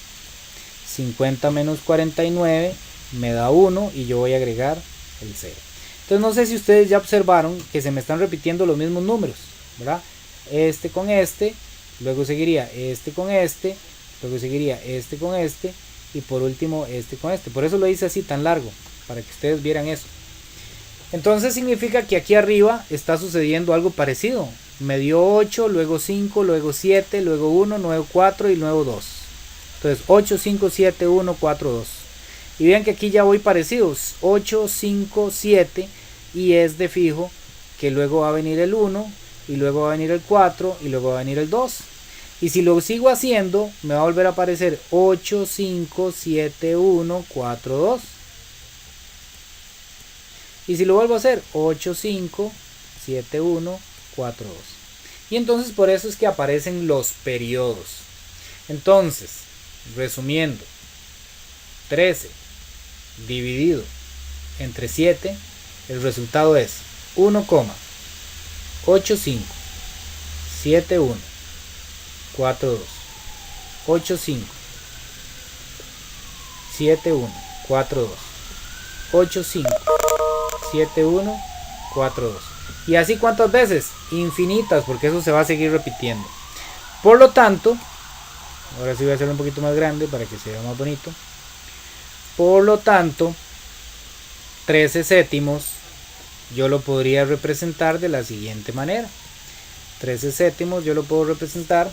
50 menos 49 me da 1 y yo voy a agregar el 0. Entonces no sé si ustedes ya observaron que se me están repitiendo los mismos números, ¿verdad? Este con este, luego seguiría este con este, luego seguiría este con este y por último este con este. Por eso lo hice así tan largo, para que ustedes vieran eso. Entonces significa que aquí arriba está sucediendo algo parecido. Me dio 8, luego 5, luego 7, luego 1, luego 4 y luego 2. Entonces 8, 5, 7, 1, 4, 2. Y vean que aquí ya voy parecidos. 8, 5, 7 y es de fijo que luego va a venir el 1 y luego va a venir el 4 y luego va a venir el 2. Y si lo sigo haciendo me va a volver a aparecer 8, 5, 7, 1, 4, 2. Y si lo vuelvo a hacer 8, 5, 7, 1, 4, 2. Y entonces por eso es que aparecen los periodos. Entonces, resumiendo, 13 dividido entre 7, el resultado es 1,8571 4, 2. 8, 5. 7, 1. 4, 2. 8, 5. 7, 1. 4, 2. Y así cuántas veces, infinitas, porque eso se va a seguir repitiendo. Por lo tanto, ahora sí voy a hacerlo un poquito más grande para que se vea más bonito. Por lo tanto, 13 séptimos yo lo podría representar de la siguiente manera. 13 séptimos yo lo puedo representar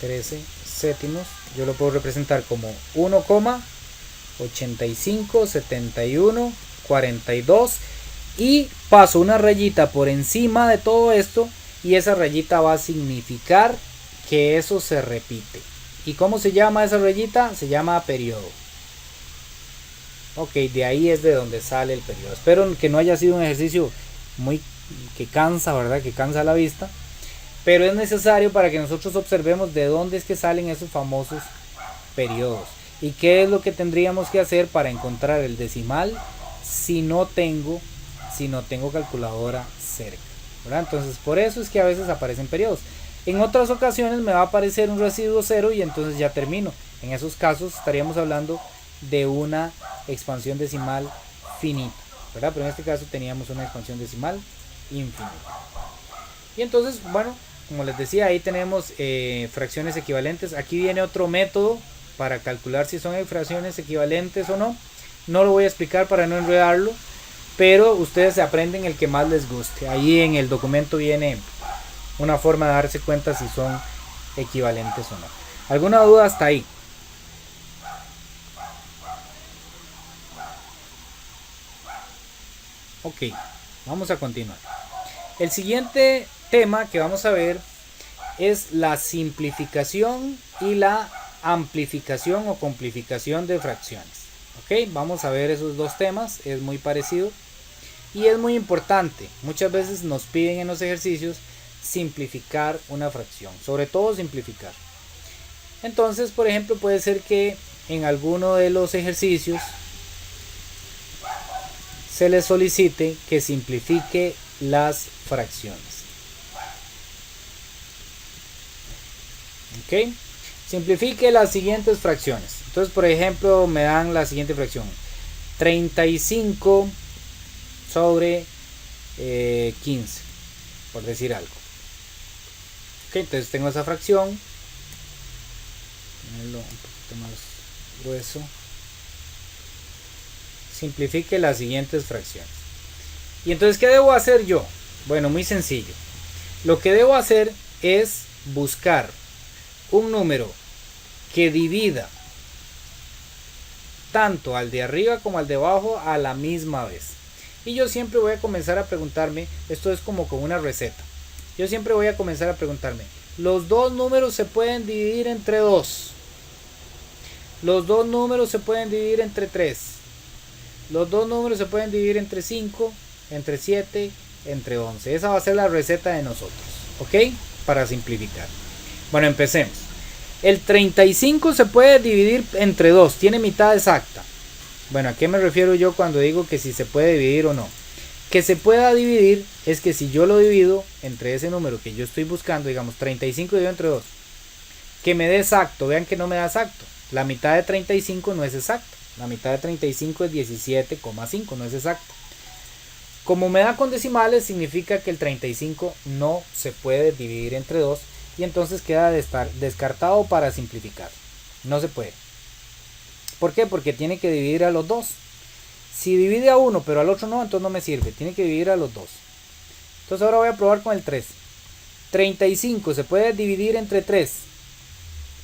13 séptimos yo lo puedo representar como 1,85, 71, 42 y paso una rayita por encima de todo esto y esa rayita va a significar que eso se repite. ¿Y cómo se llama esa rayita? Se llama periodo. Ok, de ahí es de donde sale el periodo. Espero que no haya sido un ejercicio muy que cansa, ¿verdad? Que cansa la vista. Pero es necesario para que nosotros observemos de dónde es que salen esos famosos periodos. Y qué es lo que tendríamos que hacer para encontrar el decimal si no tengo calculadora cerca, ¿verdad? Entonces por eso es que a veces aparecen periodos. En otras ocasiones me va a aparecer un residuo cero y entonces ya termino. En esos casos estaríamos hablando de una expansión decimal finita, ¿verdad? Pero en este caso teníamos una expansión decimal infinita. Y entonces, bueno, como les decía, ahí tenemos fracciones equivalentes. Aquí viene otro método para calcular si son fracciones equivalentes o no. No lo voy a explicar para no enredarlo, pero ustedes se aprenden el que más les guste. Ahí en el documento viene una forma de darse cuenta si son equivalentes o no. ¿Alguna duda hasta ahí? Ok, vamos a continuar. El siguiente tema que vamos a ver es la simplificación y la amplificación o complificación de fracciones. Ok, vamos a ver esos dos temas, es muy parecido y es muy importante. Muchas veces nos piden en los ejercicios simplificar una fracción, sobre todo simplificar. Entonces, por ejemplo, puede ser que en alguno de los ejercicios se les solicite que simplifique las fracciones. Ok, simplifique las siguientes fracciones. Entonces, por ejemplo, me dan la siguiente fracción: 35 sobre 15, por decir algo. Ok, entonces tengo esa fracción. Ponerlo un poquito más grueso. Simplifique las siguientes fracciones. Y entonces, ¿qué debo hacer yo? Bueno, muy sencillo. Lo que debo hacer es buscar un número que divida tanto al de arriba como al de abajo a la misma vez. Y yo siempre voy a comenzar a preguntarme, esto es como con una receta. Yo siempre voy a comenzar a preguntarme, ¿los dos números se pueden dividir entre 2? ¿Los dos números se pueden dividir entre 3? Los dos números se pueden dividir entre 5, entre 7, entre 11. Esa va a ser la receta de nosotros, ¿ok? Para simplificar. Bueno, empecemos. El 35 se puede dividir entre 2, tiene mitad exacta. Bueno, ¿a qué me refiero yo cuando digo que si se puede dividir o no? Que se pueda dividir es que si yo lo divido entre ese número que yo estoy buscando, digamos 35 dividido entre 2, que me dé exacto. Vean que no me da exacto. La mitad de 35 no es exacta. La mitad de 35 es 17,5, no es exacto. Como me da con decimales, significa que el 35 no se puede dividir entre 2 y entonces queda descartado para simplificar. No se puede. ¿Por qué? Porque tiene que dividir a los dos. Si divide a uno pero al otro no, entonces no me sirve. Tiene que dividir a los dos. Entonces ahora voy a probar con el 3. 35 se puede dividir entre 3.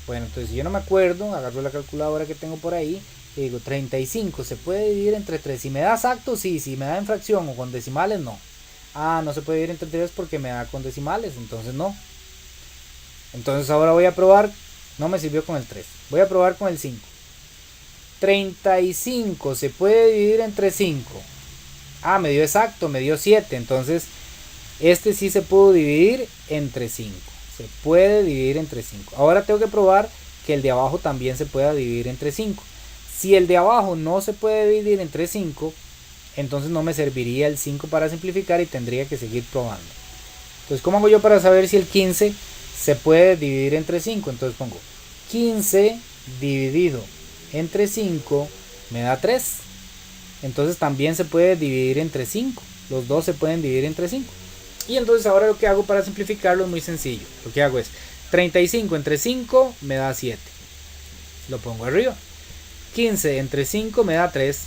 Bueno, entonces si yo no me acuerdo, agarro la calculadora que tengo por ahí y digo 35 se puede dividir entre 3. Si me da exacto, sí. Si me da en fracción o con decimales, no. Ah, no se puede dividir entre 3 porque me da con decimales, entonces no. Entonces ahora voy a probar. No me sirvió con el 3. Voy a probar con el 5. 35 se puede dividir entre 5. Ah, me dio exacto, me dio 7. Entonces este sí se pudo dividir entre 5. Se puede dividir entre 5. Ahora tengo que probar que el de abajo también se pueda dividir entre 5. Si el de abajo no se puede dividir entre 5, entonces no me serviría el 5 para simplificar y tendría que seguir probando. Entonces, ¿cómo hago yo para saber si el 15 se puede dividir entre 5? Entonces pongo 15 dividido entre 5 me da 3. Entonces también se puede dividir entre 5. Los dos se pueden dividir entre 5. Y entonces ahora lo que hago para simplificarlo es muy sencillo. Lo que hago es 35 entre 5 me da 7. Lo pongo arriba. 15 entre 5 me da 3.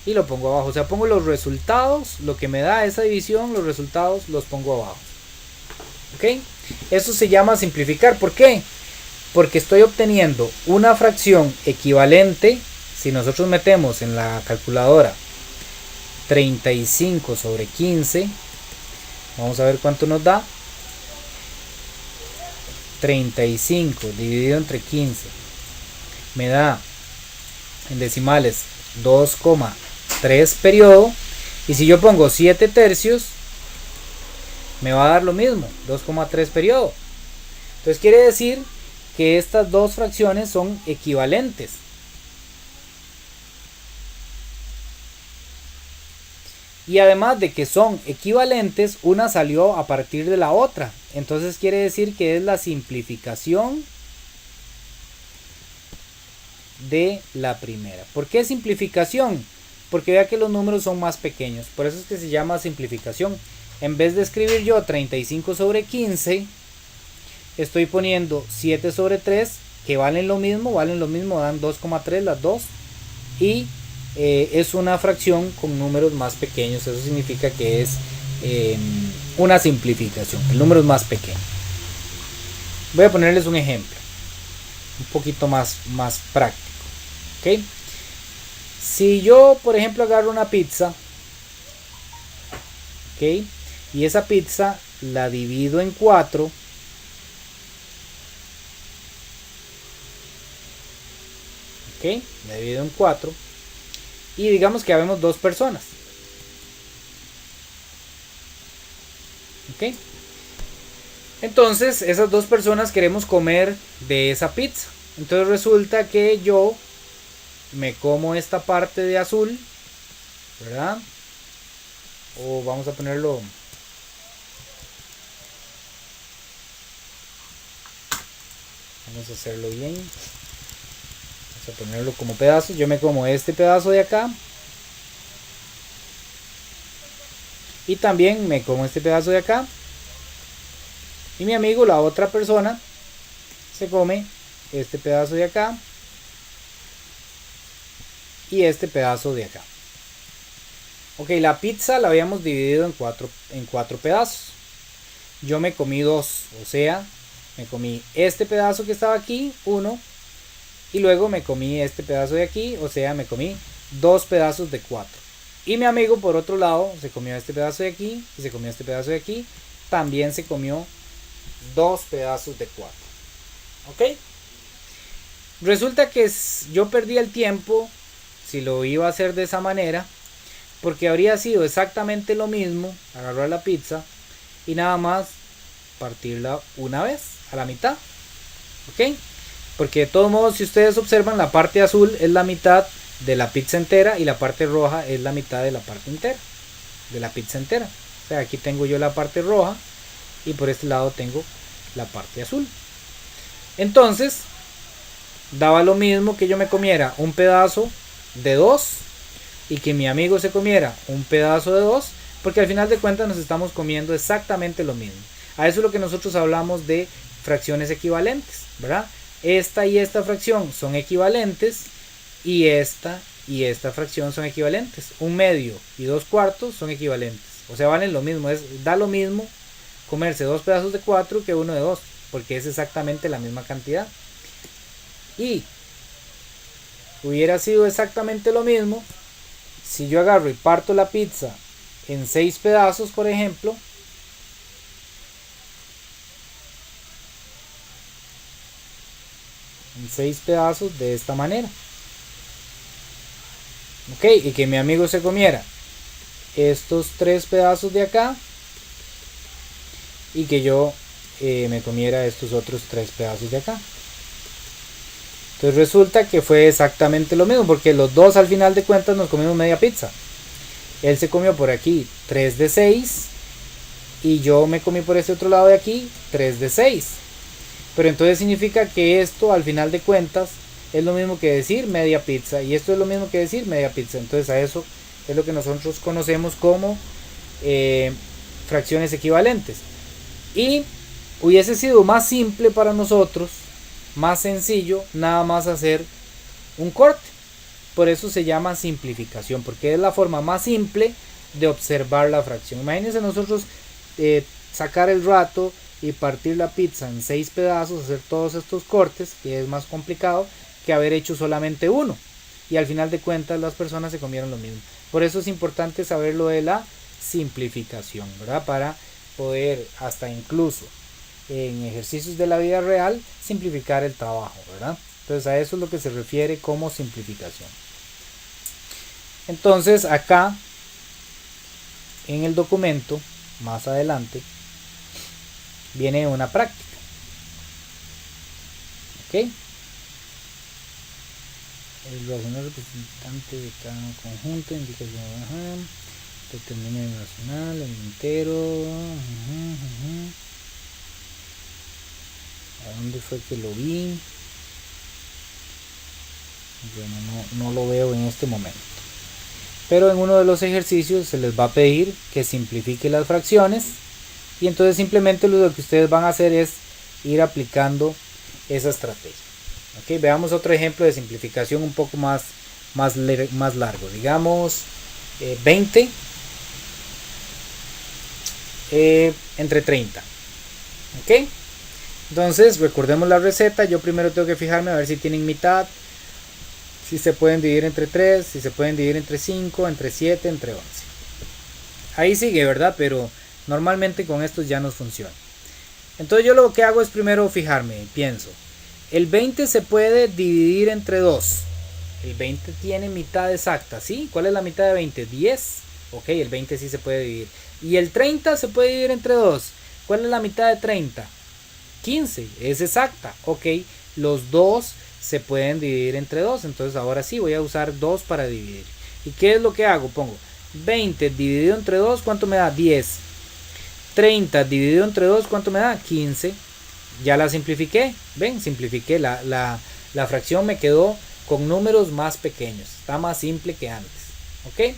Y lo pongo abajo. O sea, pongo los resultados, lo que me da esa división, los resultados los pongo abajo. ¿Ok? Eso se llama simplificar. ¿Por qué? Porque estoy obteniendo una fracción equivalente. Si nosotros metemos en la calculadora 35 sobre 15, vamos a ver cuánto nos da. 35 dividido entre 15 me da en decimales 2,3 periodo. Y si yo pongo 7 tercios, me va a dar lo mismo, 2,3 periodo. Entonces quiere decir que estas dos fracciones son equivalentes. Y además de que son equivalentes, una salió a partir de la otra. Entonces quiere decir que es la simplificación de la primera. ¿Por qué simplificación? Porque vea que los números son más pequeños. Por eso es que se llama simplificación. En vez de escribir yo 35 sobre 15, estoy poniendo 7 sobre 3, que valen lo mismo, dan 2,3 las dos. Y es una fracción con números más pequeños. Eso significa que es una simplificación. El número es más pequeño. Voy a ponerles un ejemplo un poquito más práctico. ¿Ok? Si yo, por ejemplo, agarro una pizza, ¿ok? Y esa pizza la divido en 4. ¿Ok? La divido en 4. Y digamos que habemos 2 personas. ¿Ok? Entonces, esas 2 personas queremos comer de esa pizza. Entonces resulta que yo me como esta parte de azul, ¿verdad? O vamos a ponerlo... Vamos a hacerlo bien. Vamos a ponerlo como pedazos. Yo me como este pedazo de acá. Y también me como este pedazo de acá. Y mi amigo, la otra persona, se come este pedazo de acá. Y este pedazo de acá. Ok, la pizza la habíamos dividido en cuatro pedazos. Yo me comí 2. O sea, me comí este pedazo que estaba aquí, 1. Y luego me comí este pedazo de aquí. O sea, me comí 2 pedazos de 4. Y mi amigo, por otro lado, se comió este pedazo de aquí. Y se comió este pedazo de aquí. También se comió 2 pedazos de 4. ¿Ok? Resulta que yo perdí el tiempo si lo iba a hacer de esa manera, porque habría sido exactamente lo mismo agarrar la pizza y nada más partirla una vez a la mitad. ¿Ok? Porque de todos modos, si ustedes observan, la parte azul es la mitad de la pizza entera y la parte roja es la mitad de la parte entera de la pizza entera. O sea, aquí tengo yo la parte roja y por este lado tengo la parte azul. Entonces daba lo mismo que yo me comiera un pedazo de 2 y que mi amigo se comiera un pedazo de 2, porque al final de cuentas nos estamos comiendo exactamente lo mismo. A eso es lo que nosotros hablamos de fracciones equivalentes, ¿verdad? Esta y esta fracción son equivalentes y esta fracción son equivalentes. 1/2 y 2/4 son equivalentes. O sea, valen lo mismo. Da lo mismo comerse 2 pedazos de 4 que uno de 2, porque es exactamente la misma cantidad. Y hubiera sido exactamente lo mismo si yo agarro y parto la pizza en 6 pedazos, por ejemplo. En 6 pedazos de esta manera. Ok, y que mi amigo se comiera estos 3 pedazos de acá y que yo me comiera estos otros 3 pedazos de acá. Entonces resulta que fue exactamente lo mismo, porque los dos al final de cuentas nos comimos media pizza. Él se comió por aquí 3 de 6 y yo me comí por este otro lado de aquí 3 de 6. Pero entonces significa que esto al final de cuentas es lo mismo que decir media pizza, y esto es lo mismo que decir media pizza. Entonces a eso es lo que nosotros conocemos como fracciones equivalentes. Y hubiese sido más simple para nosotros, más sencillo, nada más hacer un corte. Por eso se llama simplificación, porque es la forma más simple de observar la fracción. Imagínense nosotros sacar el rato y partir la pizza en 6 pedazos, hacer todos estos cortes, que es más complicado que haber hecho solamente uno. Y al final de cuentas las personas se comieron lo mismo. Por eso es importante saber lo de la simplificación, ¿verdad? Para poder hasta incluso en ejercicios de la vida real simplificar el trabajo, ¿verdad? Entonces a eso es lo que se refiere como simplificación. Entonces acá en el documento más adelante viene una práctica, ¿ok? El racional representante de cada conjunto indica que determina el racional, el entero. ¿A dónde fue que lo vi? Bueno, no lo veo en este momento. Pero en uno de los ejercicios se les va a pedir que simplifique las fracciones, y entonces simplemente lo que ustedes van a hacer es ir aplicando esa estrategia. Okay, veamos otro ejemplo de simplificación un poco más largo. Digamos 20 entre 30. Ok, entonces recordemos la receta. Yo primero tengo que fijarme a ver si tienen mitad, si se pueden dividir entre 3, si se pueden dividir entre 5, entre 7, entre 11. Ahí sigue, ¿verdad? Pero normalmente con estos ya nos funciona. Entonces yo lo que hago es primero fijarme y pienso, el 20 se puede dividir entre 2. El 20 tiene mitad exacta, ¿sí? ¿Cuál es la mitad de 20? 10. Ok, el 20 sí se puede dividir. Y el 30 se puede dividir entre 2. ¿Cuál es la mitad de 30? 15, es exacta. Ok, los 2 se pueden dividir entre 2. Entonces ahora sí voy a usar 2 para dividir. ¿Y qué es lo que hago? Pongo 20 dividido entre 2, ¿cuánto me da? 10. 30 dividido entre 2, ¿cuánto me da? 15. Ya la simplifiqué, ven, simplifiqué la fracción, me quedó con números más pequeños, está más simple que antes. Ok,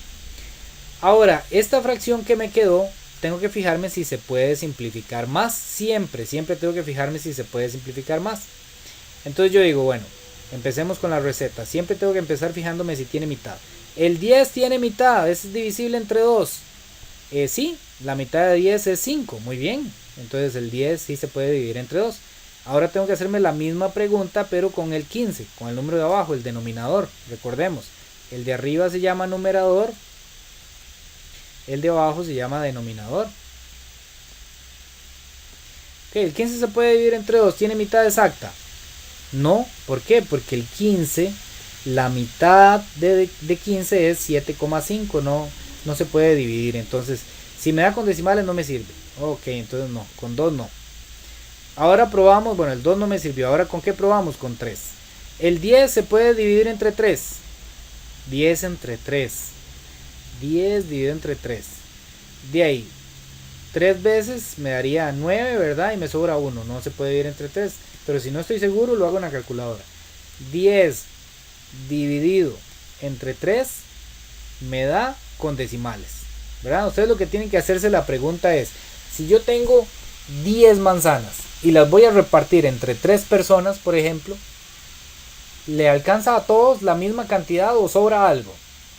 ahora esta fracción que me quedó tengo que fijarme si se puede simplificar más. Siempre tengo que fijarme si se puede simplificar más. Entonces yo digo, bueno, empecemos con la receta. Siempre tengo que empezar fijándome si tiene mitad. El 10 tiene mitad, es divisible entre 2. Sí, la mitad de 10 es 5, muy bien. Entonces el 10 sí se puede dividir entre 2. Ahora tengo que hacerme la misma pregunta, pero con el 15, con el número de abajo, el denominador. Recordemos, el de arriba se llama numerador, el de abajo se llama denominador. Ok, el 15 se puede dividir entre 2, ¿tiene mitad exacta? No, ¿por qué? Porque el 15, la mitad de 15 es 7,5, no se puede dividir. Entonces, si me da con decimales no me sirve. Ok, entonces no, con 2 no. Ahora probamos, bueno, el 2 no me sirvió. Ahora ¿con qué probamos? Con 3. El 10 se puede dividir entre 3. 10 entre 3. 10 dividido entre 3. De ahí, 3 veces me daría 9, ¿verdad? Y me sobra 1. No se puede dividir entre 3. Pero si no estoy seguro, lo hago en la calculadora. 10 dividido entre 3 me da con decimales, ¿verdad? Ustedes lo que tienen que hacerse la pregunta es, si yo tengo 10 manzanas y las voy a repartir entre 3 personas, por ejemplo, ¿le alcanza a todos la misma cantidad o sobra algo?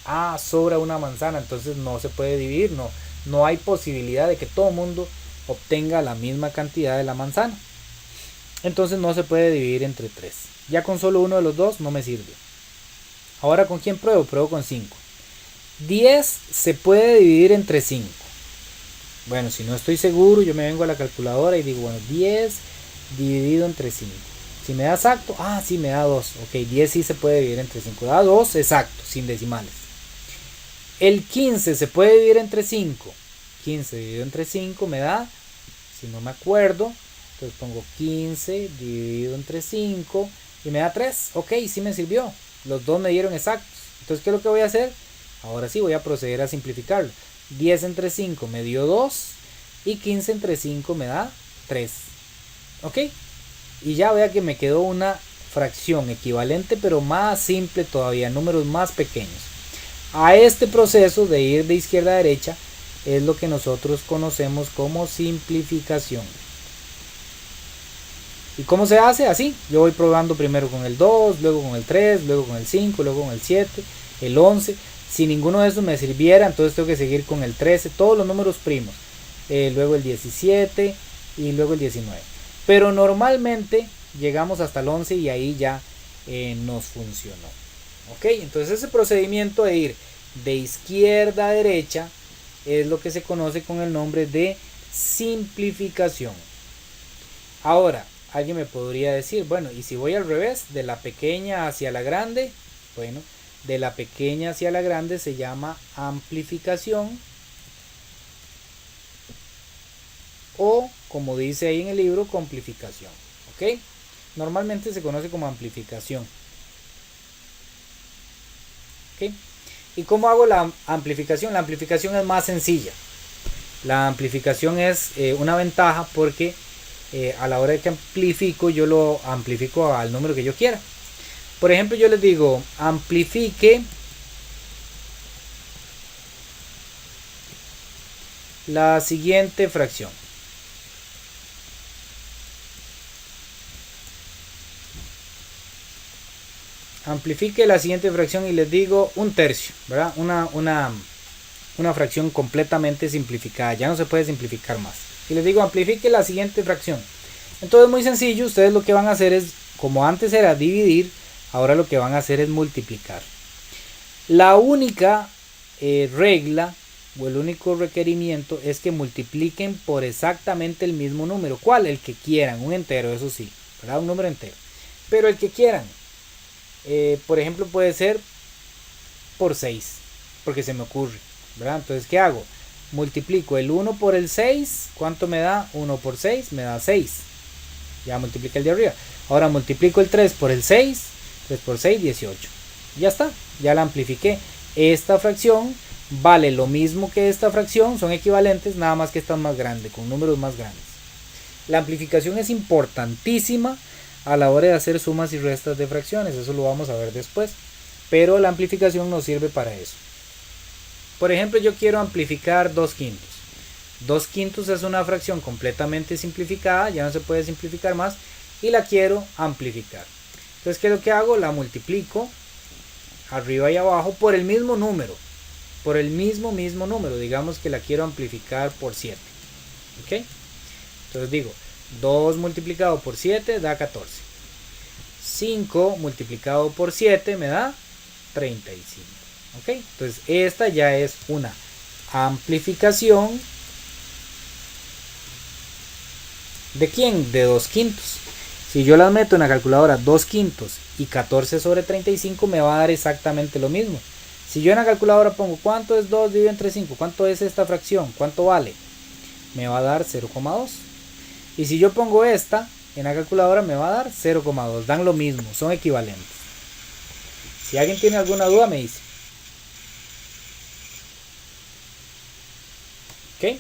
Ah, sobra una manzana, entonces no se puede dividir, no hay posibilidad de que todo el mundo obtenga la misma cantidad de la manzana. Entonces no se puede dividir entre 3. Ya con solo uno de los dos no me sirve. Ahora ¿con quién pruebo? Pruebo con 5. 10 se puede dividir entre 5. Bueno, si no estoy seguro, yo me vengo a la calculadora y digo, bueno, 10 dividido entre 5. Si me da exacto, sí me da 2. Ok, 10 sí se puede dividir entre 5. Da 2 exacto, sin decimales. El 15 se puede dividir entre 5. 15 dividido entre 5 me da, si no me acuerdo, entonces pongo 15 dividido entre 5 y me da 3. Ok, sí me sirvió. Los dos me dieron exactos. Entonces, ¿qué es lo que voy a hacer? Ahora sí voy a proceder a simplificarlo. 10 entre 5 me dio 2 y 15 entre 5 me da 3. ¿Ok? Y ya vea que me quedó una fracción equivalente, pero más simple todavía, números más pequeños. A este proceso de ir de izquierda a derecha es lo que nosotros conocemos como simplificación. ¿Y cómo se hace? Así, yo voy probando primero con el 2, luego con el 3, luego con el 5, luego con el 7, el 11. Si ninguno de esos me sirviera, entonces tengo que seguir con el 13, todos los números primos. Luego el 17 y luego el 19. Pero normalmente llegamos hasta el 11 y ahí ya nos funcionó. ¿Ok? Entonces ese procedimiento de ir de izquierda a derecha es lo que se conoce con el nombre de simplificación. Ahora, alguien me podría decir, bueno, ¿y si voy al revés, de la pequeña hacia la grande? Bueno, de la pequeña hacia la grande se llama amplificación, o como dice ahí en el libro, complificación. ¿Ok? Normalmente se conoce como amplificación. ¿Ok? ¿Y cómo hago la amplificación? La amplificación es más sencilla. La amplificación es una ventaja porque a la hora de que amplifico, yo lo amplifico al número que yo quiera. Por ejemplo, yo les digo, amplifique la siguiente fracción. Amplifique la siguiente fracción y les digo un tercio, ¿verdad? Una fracción completamente simplificada, ya no se puede simplificar más. Y les digo, amplifique la siguiente fracción. Entonces, muy sencillo, ustedes lo que van a hacer es, como antes era dividir, ahora lo que van a hacer es multiplicar. La única regla o el único requerimiento es que multipliquen por exactamente el mismo número. ¿Cuál? El que quieran, un entero, eso sí, ¿verdad? Un número entero. Pero el que quieran. Por ejemplo, puede ser por 6, porque se me ocurre, ¿verdad? Entonces, ¿qué hago? Multiplico el 1 por el 6, ¿cuánto me da? 1 por 6 me da 6. Ya multiplica el de arriba. Ahora multiplico el 3 por el 6, 3 por 6, 18. Ya está, ya la amplifiqué. Esta fracción vale lo mismo que esta fracción, son equivalentes, nada más que esta es más grande, con números más grandes. La amplificación es importantísima a la hora de hacer sumas y restas de fracciones, eso lo vamos a ver después, pero la amplificación nos sirve para eso. Por ejemplo, yo quiero amplificar 2 quintos. 2 quintos es una fracción completamente simplificada, ya no se puede simplificar más, y la quiero amplificar. Entonces, ¿qué es lo que hago? La multiplico arriba y abajo por el mismo número, por el mismo número, digamos que la quiero amplificar por 7. ¿Ok? Entonces digo, 2 multiplicado por 7 da 14. 5 multiplicado por 7 me da 35. ¿Ok? Entonces esta ya es una amplificación. ¿De quién? De 2 quintos. Si yo las meto en la calculadora 2 quintos y 14 sobre 35 me va a dar exactamente lo mismo. Si yo en la calculadora pongo ¿cuánto es 2 dividido entre 5? ¿Cuánto es esta fracción? ¿Cuánto vale? Me va a dar 0,2. Y si yo pongo esta en la calculadora me va a dar 0,2. Dan lo mismo, son equivalentes. Si alguien tiene alguna duda me dice. ¿Ok?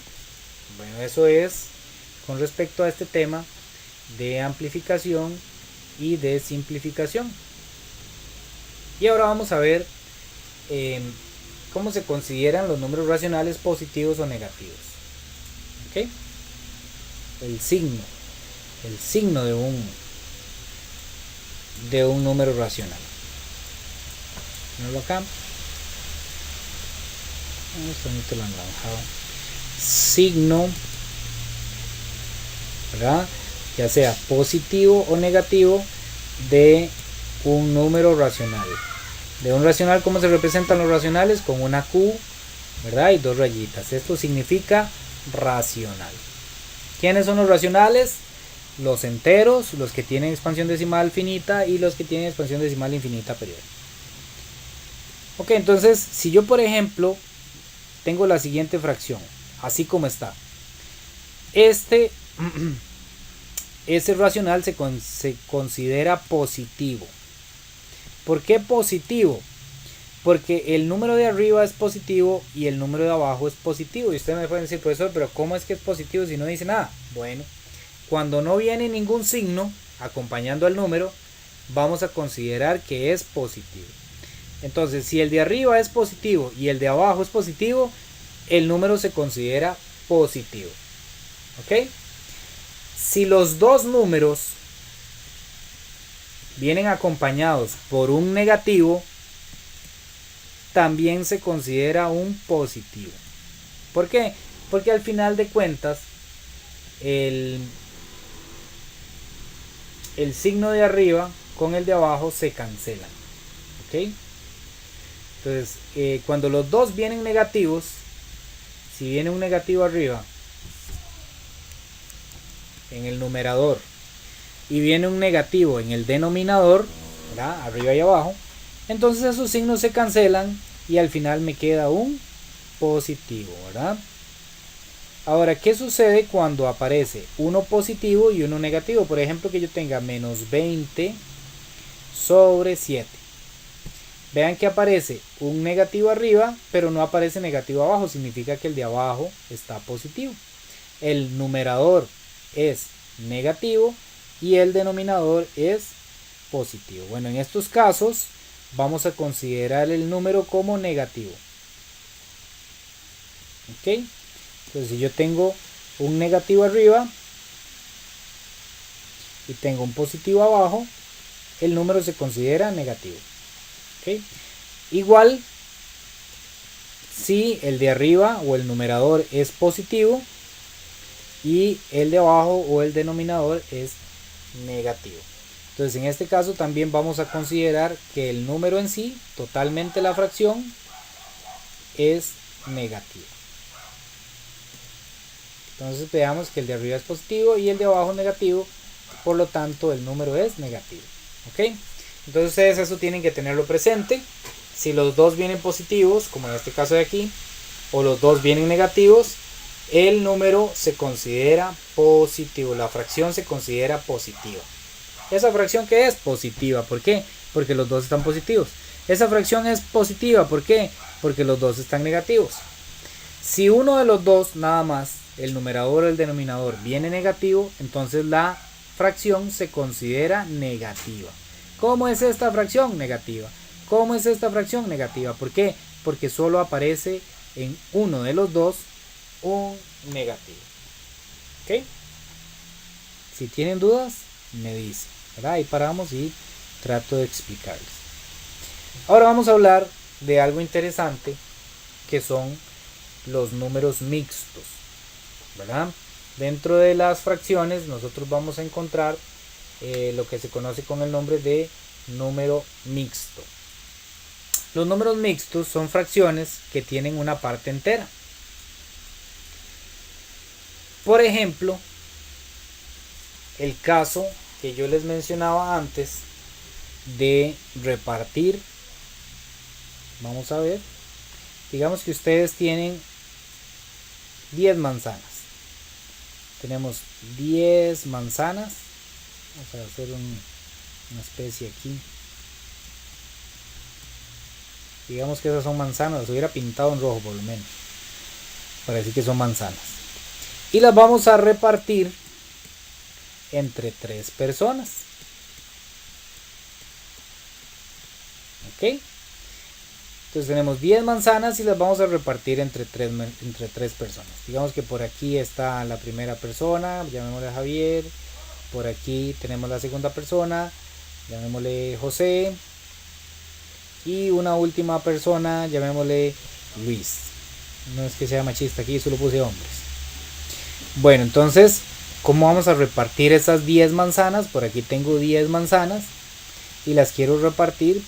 Bueno, eso es con respecto a este tema de amplificación y de simplificación. Y ahora vamos a ver cómo se consideran los números racionales positivos o negativos. ¿Ok? El signo de un número racional. Ponerlo acá. Esto no te lo han lanzado. Signo, ¿verdad? Ya sea positivo o negativo de un número racional. De un racional, ¿cómo se representan los racionales? Con una Q, ¿verdad? Y 2 rayitas. Esto significa racional. ¿Quiénes son los racionales? Los enteros, los que tienen expansión decimal finita y los que tienen expansión decimal infinita periódica. Ok, entonces, si yo por ejemplo tengo la siguiente fracción, así como está. Ese racional se considera positivo. ¿Por qué positivo? Porque el número de arriba es positivo y el número de abajo es positivo. Y ustedes me pueden decir, profesor, pero ¿cómo es que es positivo si no dice nada? Bueno, cuando no viene ningún signo acompañando al número, vamos a considerar que es positivo. Entonces, si el de arriba es positivo y el de abajo es positivo, el número se considera positivo. ¿Ok? Si los dos números vienen acompañados por un negativo, también se considera un positivo. ¿Por qué? Porque al final de cuentas el signo de arriba con el de abajo se cancelan. ¿Ok? Entonces, cuando los dos vienen negativos, si viene un negativo arriba en el numerador y viene un negativo en el denominador, ¿verdad? Arriba y abajo, entonces esos signos se cancelan y al final me queda un positivo, ¿verdad? Ahora, ¿qué sucede cuando aparece uno positivo y uno negativo? Por ejemplo, que yo tenga menos 20 sobre 7. Vean que aparece un negativo arriba, pero no aparece negativo abajo. Significa que el de abajo está positivo. El numerador es negativo y el denominador es positivo. Bueno, en estos casos vamos a considerar el número como negativo. ¿Ok? Entonces, si yo tengo un negativo arriba y tengo un positivo abajo, el número se considera negativo. ¿Ok? Igual, si el de arriba o el numerador es positivo y el de abajo o el denominador es negativo. Entonces, en este caso también vamos a considerar que el número en sí, totalmente la fracción, es negativo. Entonces veamos que el de arriba es positivo y el de abajo negativo, por lo tanto el número es negativo. ¿Ok? Entonces ustedes eso tienen que tenerlo presente. Si los dos vienen positivos, como en este caso de aquí, o los dos vienen negativos, el número se considera positivo, la fracción se considera positiva. ¿Esa fracción qué es? Positiva. ¿Por qué? Porque los dos están positivos. Esa fracción es positiva. ¿Por qué? Porque los dos están negativos. Si uno de los dos nada más, el numerador o el denominador, viene negativo, entonces la fracción se considera negativa. ¿Cómo es esta fracción? Negativa. ¿Cómo es esta fracción? Negativa. ¿Por qué? Porque solo aparece en uno de los dos un negativo. ¿Ok? Si tienen dudas, me dicen, ¿verdad? Ahí paramos y trato de explicarles. Ahora vamos a hablar de algo interesante que son los números mixtos, ¿verdad? Dentro de las fracciones nosotros vamos a encontrar lo que se conoce con el nombre de número mixto. Los números mixtos son fracciones que tienen una parte entera. Por ejemplo, el caso que yo les mencionaba antes de repartir, vamos a ver, digamos que ustedes tienen 10 manzanas. Tenemos 10 manzanas. Vamos a hacer una especie aquí. Digamos que esas son manzanas. Las hubiera pintado en rojo por lo menos, para decir que son manzanas. Y las vamos a repartir entre 3 personas. ¿Ok? Entonces tenemos 10 manzanas y las vamos a repartir entre 3 personas. Digamos que por aquí está la primera persona, llamémosle Javier. Por aquí tenemos la segunda persona, llamémosle José. Y una última persona, llamémosle Luis. No es que sea machista aquí, solo puse hombres. Bueno, entonces, ¿cómo vamos a repartir esas 10 manzanas? Por aquí tengo 10 manzanas y las quiero repartir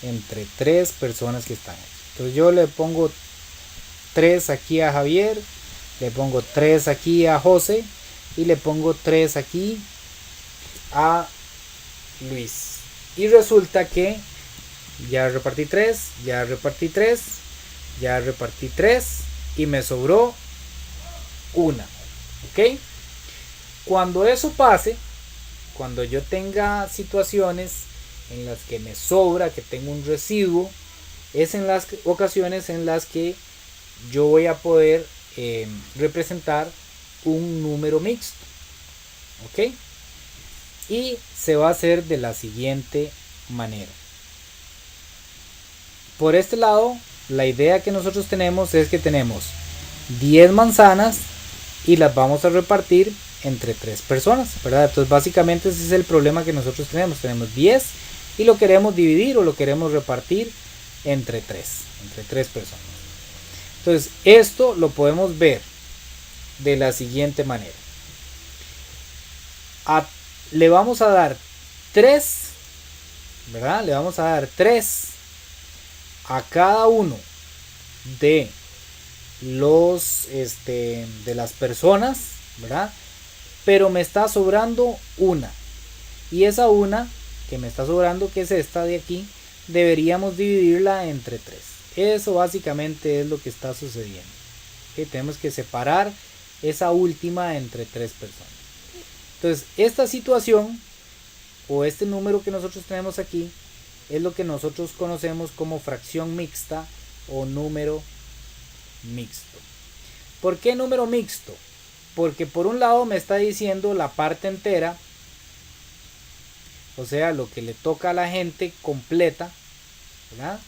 entre 3 personas que están aquí. Entonces yo le pongo 3 aquí a Javier, le pongo 3 aquí a José y le pongo 3 aquí a Luis. Y resulta que ya repartí 3, ya repartí 3, ya repartí 3 y me sobró una. ¿Ok? Cuando eso pase, cuando yo tenga situaciones en las que me sobra, que tengo un residuo, es en las ocasiones en las que yo voy a poder representar un número mixto. ¿Ok? Y se va a hacer de la siguiente manera. Por este lado, la idea que nosotros tenemos es que tenemos 10 manzanas y las vamos a repartir entre 3 personas, ¿verdad? Entonces básicamente ese es el problema que nosotros tenemos. Tenemos 10 y lo queremos dividir o lo queremos repartir entre 3 personas. Entonces esto lo podemos ver de la siguiente manera. Le vamos a dar 3, ¿verdad? Le vamos a dar 3 a cada uno de de las personas, ¿verdad? Pero me está sobrando una, y esa una que me está sobrando, que es esta de aquí, deberíamos dividirla entre 3. Eso básicamente es lo que está sucediendo. ¿Okay? Tenemos que separar esa última entre 3 personas. Entonces esta situación o este número que nosotros tenemos aquí es lo que nosotros conocemos como fracción mixta o número mixto. ¿Por qué número mixto? Porque por un lado me está diciendo la parte entera, o sea, lo que le toca a la gente completa, ¿verdad?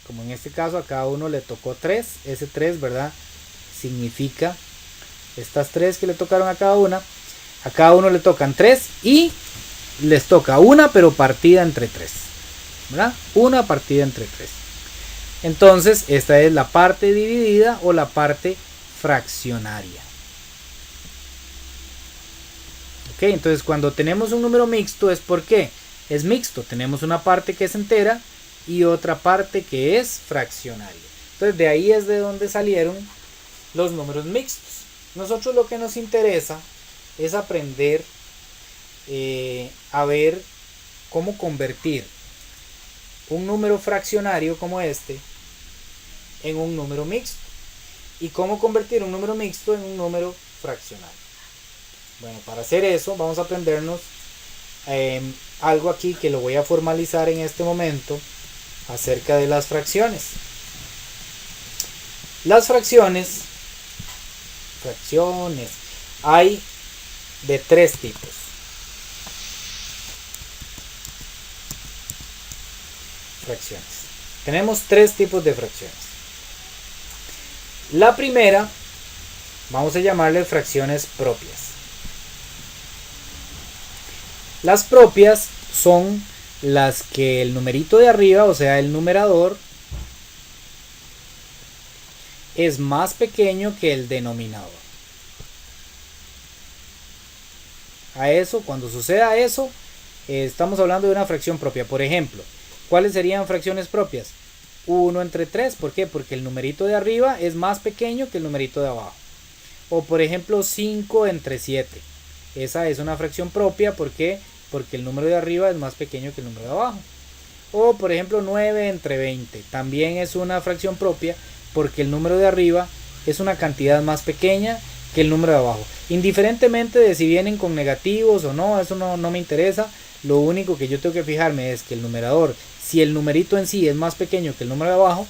Como en este caso a cada uno le tocó 3, ese 3, ¿verdad? Significa estas 3 que le tocaron a cada una. A cada uno le tocan 3 y les toca una, pero partida entre 3, ¿verdad? Una partida entre 3. Entonces esta es la parte dividida o la parte fraccionaria. Ok, entonces cuando tenemos un número mixto es porque es mixto. Tenemos una parte que es entera y otra parte que es fraccionaria. Entonces de ahí es de donde salieron los números mixtos. Nosotros lo que nos interesa es aprender a ver cómo convertir un número fraccionario como este en un número mixto y cómo convertir un número mixto en un número fraccionario. Bueno, para hacer eso vamos a aprendernos algo aquí que lo voy a formalizar en este momento acerca de las fracciones. Las fracciones hay de 3 tipos. Fracciones. Tenemos 3 tipos de fracciones. La primera, vamos a llamarle fracciones propias. Las propias son las que el numerito de arriba, o sea el numerador, es más pequeño que el denominador. A eso, cuando suceda eso, estamos hablando de una fracción propia. Por ejemplo, ¿cuáles serían fracciones propias? 1 entre 3, ¿por qué? Porque el numerito de arriba es más pequeño que el numerito de abajo. O por ejemplo 5 entre 7. Esa es una fracción propia, ¿por qué? Porque el número de arriba es más pequeño que el número de abajo. O por ejemplo 9 entre 20. También es una fracción propia porque el número de arriba es una cantidad más pequeña que el número de abajo. Indiferentemente de si vienen con negativos o no, eso no me interesa. Lo único que yo tengo que fijarme es que el numerador, si el numerito en sí es más pequeño que el número de abajo,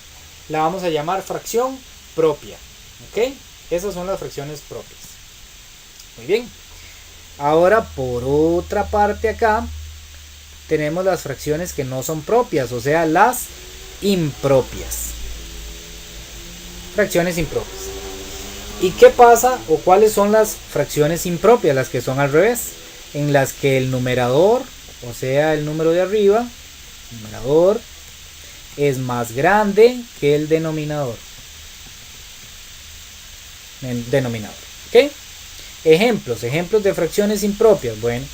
la vamos a llamar fracción propia. ¿Ok? Esas son las fracciones propias. Muy bien. Ahora por otra parte acá tenemos las fracciones que no son propias, o sea las impropias. Fracciones impropias. ¿Y qué pasa o cuáles son las fracciones impropias? Las que son al revés, en las que el numerador, o sea el número de arriba, el numerador, es más grande que el denominador. ¿Ok? Ejemplos de fracciones impropias. Bueno,